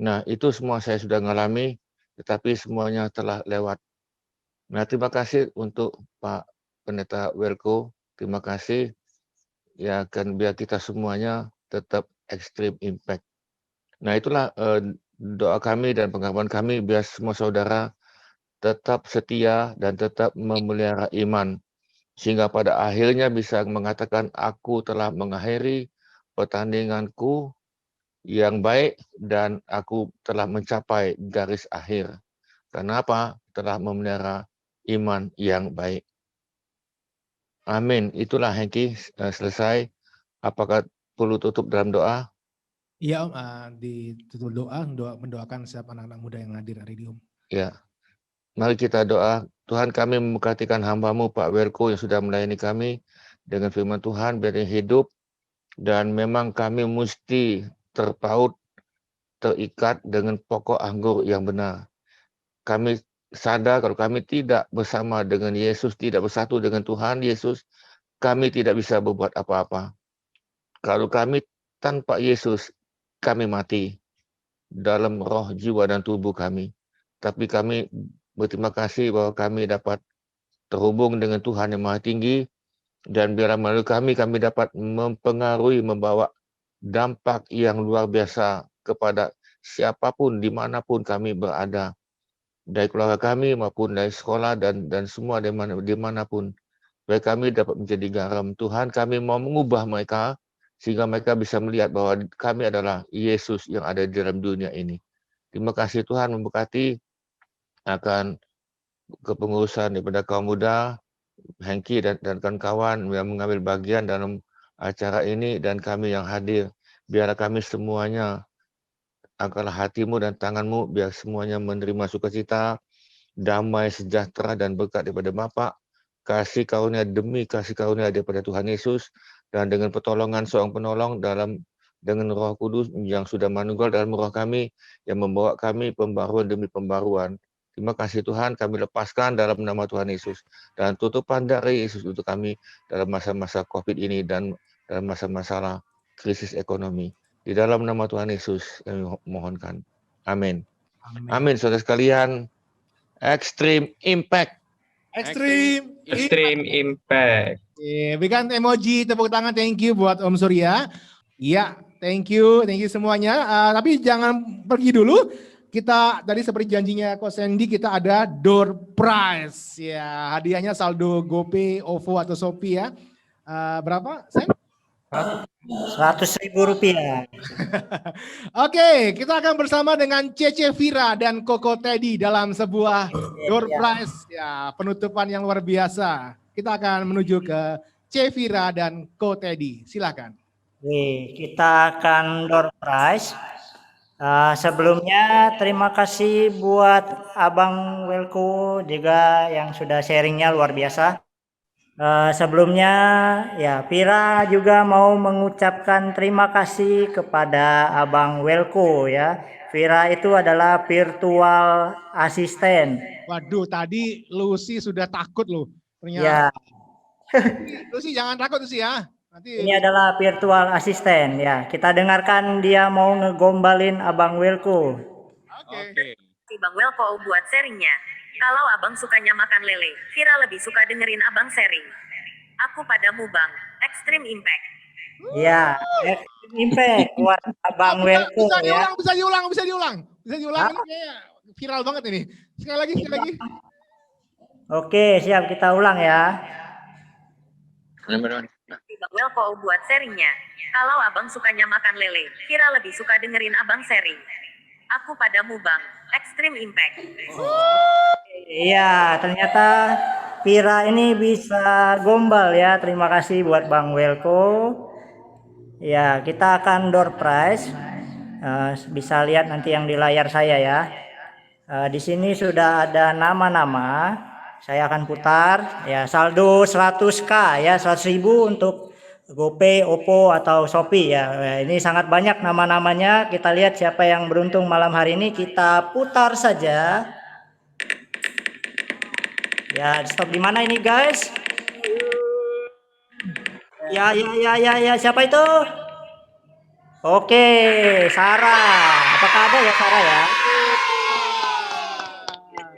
Nah, itu semua saya sudah mengalami, tetapi semuanya telah lewat. Nah, terima kasih untuk Pak Pendeta Welko. Terima kasih. Ya kan, biar kita semuanya tetap extreme impact. Nah, itulah doa kami dan pengharapan kami biar semua saudara tetap setia dan tetap memelihara iman. Sehingga pada akhirnya bisa mengatakan, aku telah mengakhiri pertandinganku yang baik dan aku telah mencapai garis akhir. Kenapa? Telah memelihara iman yang baik. Amin. Itulah Hengki, selesai. Apakah perlu tutup dalam doa? Iya Om, ditutup doa, mendoakan setiap anak-anak muda yang hadir hari ini Om. Ya. Mari kita doa. Tuhan, kami memberkatikan hamba-Mu Pak Welko yang sudah melayani kami dengan firman Tuhan, biar dia hidup, dan memang kami mesti terpaut, terikat dengan pokok anggur yang benar. Kami sadar kalau kami tidak bersama dengan Yesus, tidak bersatu dengan Tuhan Yesus, kami tidak bisa berbuat apa-apa. Kalau kami tanpa Yesus, kami mati dalam roh, jiwa, dan tubuh kami. Tapi kami berterima kasih bahwa kami dapat terhubung dengan Tuhan yang Maha Tinggi, dan biarlah melalui kami dapat mempengaruhi, membawa dampak yang luar biasa kepada siapapun, dimanapun kami berada, dari keluarga kami maupun dari sekolah dan semua dimanapun. Biar kami dapat menjadi garam. Tuhan, kami mau mengubah mereka sehingga mereka bisa melihat bahwa kami adalah Yesus yang ada di dalam dunia ini. Terima kasih Tuhan, memberkati akan kepengurusan daripada kaum muda, Hengki dan kawan-kawan yang mengambil bagian dalam acara ini, dan kami yang hadir. Biarlah kami semuanya, angkatlah hatimu dan tanganmu, biar semuanya menerima sukacita, damai, sejahtera, dan berkat daripada Bapa, kasih karunia demi kasih karunia daripada Tuhan Yesus, dan dengan pertolongan seorang penolong dengan Roh Kudus yang sudah manunggal dalam roh kami, yang membawa kami pembaruan demi pembaruan. Terima kasih Tuhan, kami lepaskan dalam nama Tuhan Yesus, dan tutupan dari Yesus untuk kami dalam masa-masa COVID ini dan dalam masa-masa krisis ekonomi. Di dalam nama Tuhan Yesus kami mohonkan. Amin. Amin, saudara sekalian. Extreme Impact. Extreme Impact. Berikan emoji tepuk tangan, thank you buat Om Surya. Iya, thank you semuanya. Tapi jangan pergi dulu. Kita tadi seperti janjinya Coach Sandy, kita ada door prize. Ya, hadiahnya saldo GoPay, OVO atau Shopee ya. Berapa, Sen? Rp100.000. Oke, kita akan bersama dengan Cece Vira dan Koko Teddy dalam sebuah door prize. Ya, penutupan yang luar biasa. Kita akan menuju ke Cece Vira dan Ko Teddy. Silakan. Kita akan door prize. Sebelumnya terima kasih buat Abang Welko juga yang sudah sharingnya luar biasa. Sebelumnya ya Vira juga mau mengucapkan terima kasih kepada Abang Welko ya. Vira itu adalah virtual asisten. Waduh, tadi Lucy sudah takut loh. Ya, Ternyata. Lucy jangan takut Lucy ya. Nanti ini adalah virtual asisten ya. Kita dengarkan dia mau ngegombalin Abang Wilko. Oke. Si Bang Welko buat sharingnya. Kalau abang sukanya makan lele, Vira lebih suka dengerin abang sharing. Aku padamu bang, Extreme Impact. Ya, impact buat Abang Welko bisa ya. diulang. Ini kayaknya viral banget ini. Sekali lagi. Oke, siap kita ulang ya. Si Bang Welko buat sharingnya. Kalau abang sukanya makan lele, Vira lebih suka dengerin abang sharing. Aku padamu bang, Extreme Impact. Iya, ternyata Vira ini bisa gombal ya. Terima kasih buat Bang Welko. Ya, kita akan door prize. Bisa lihat nanti yang di layar saya ya. Di sini sudah ada nama-nama. Saya akan putar. Ya, saldo 100k ya, 100.000 untuk GoPay, Oppo atau Shopee ya. Ini sangat banyak nama-namanya. Kita lihat siapa yang beruntung malam hari ini. Kita putar saja. Ya, stop di mana ini guys? Ya, siapa itu? Oke, Sarah. Apakah ada ya Sarah ya?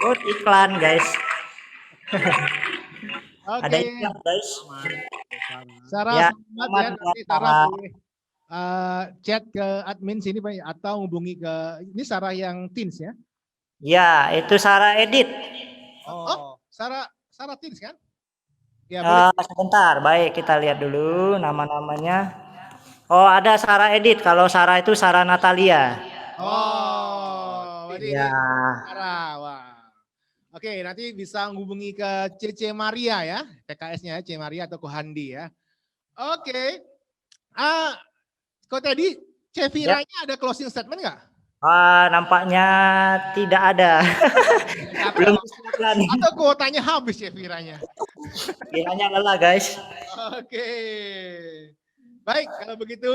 Good iklan guys. Ada iklan guys. Sarah, Ya, selamat ya. Nanti Sarah Sarah. boleh chat ke admin sini Pak, atau hubungi ke ini Sarah yang Teens ya? Ya, itu Sarah Edit. Oh, Sarah Teens kan? Ya, boleh. Sebentar, baik kita lihat dulu nama-namanya. Oh, ada Sarah Edit. Kalau Sarah itu Sarah Natalia. Oh, berarti Ya. ini Sarah. Wah. Oke, nanti bisa menghubungi ke CC Maria ya, PKS-nya C Maria atau Kohandi ya. Oke. Kok tadi C Viranya ada closing statement nggak? Nampaknya tidak ada. Belum disediakan. Atau kuotanya habis C Viranya? Viranya lelah guys. Oke. Baik, kalau begitu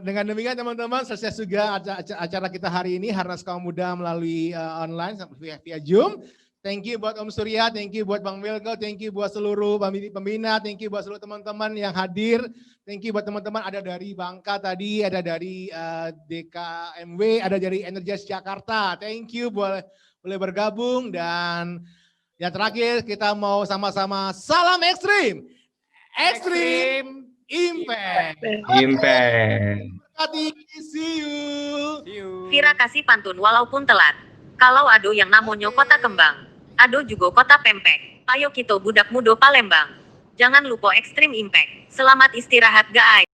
dengan demikian teman-teman selesai juga acara kita hari ini Harnas Kaum Muda melalui online via Zoom. Thank you buat Om Surya, thank you buat Bang Wilko, thank you buat seluruh pembina, thank you buat seluruh teman-teman yang hadir, thank you buat teman-teman ada dari Bangka tadi, ada dari DKMW, ada dari Energis Jakarta. Thank you boleh bergabung dan yang terakhir kita mau sama-sama salam ekstrim. Extreme Impact. See you. Vira kasih pantun walaupun telat. Kalau ado yang namanya kota kembang, ado juga kota pempek. Ayo kita budak mudo Palembang. Jangan lupa Extreme Impact. Selamat istirahat guys.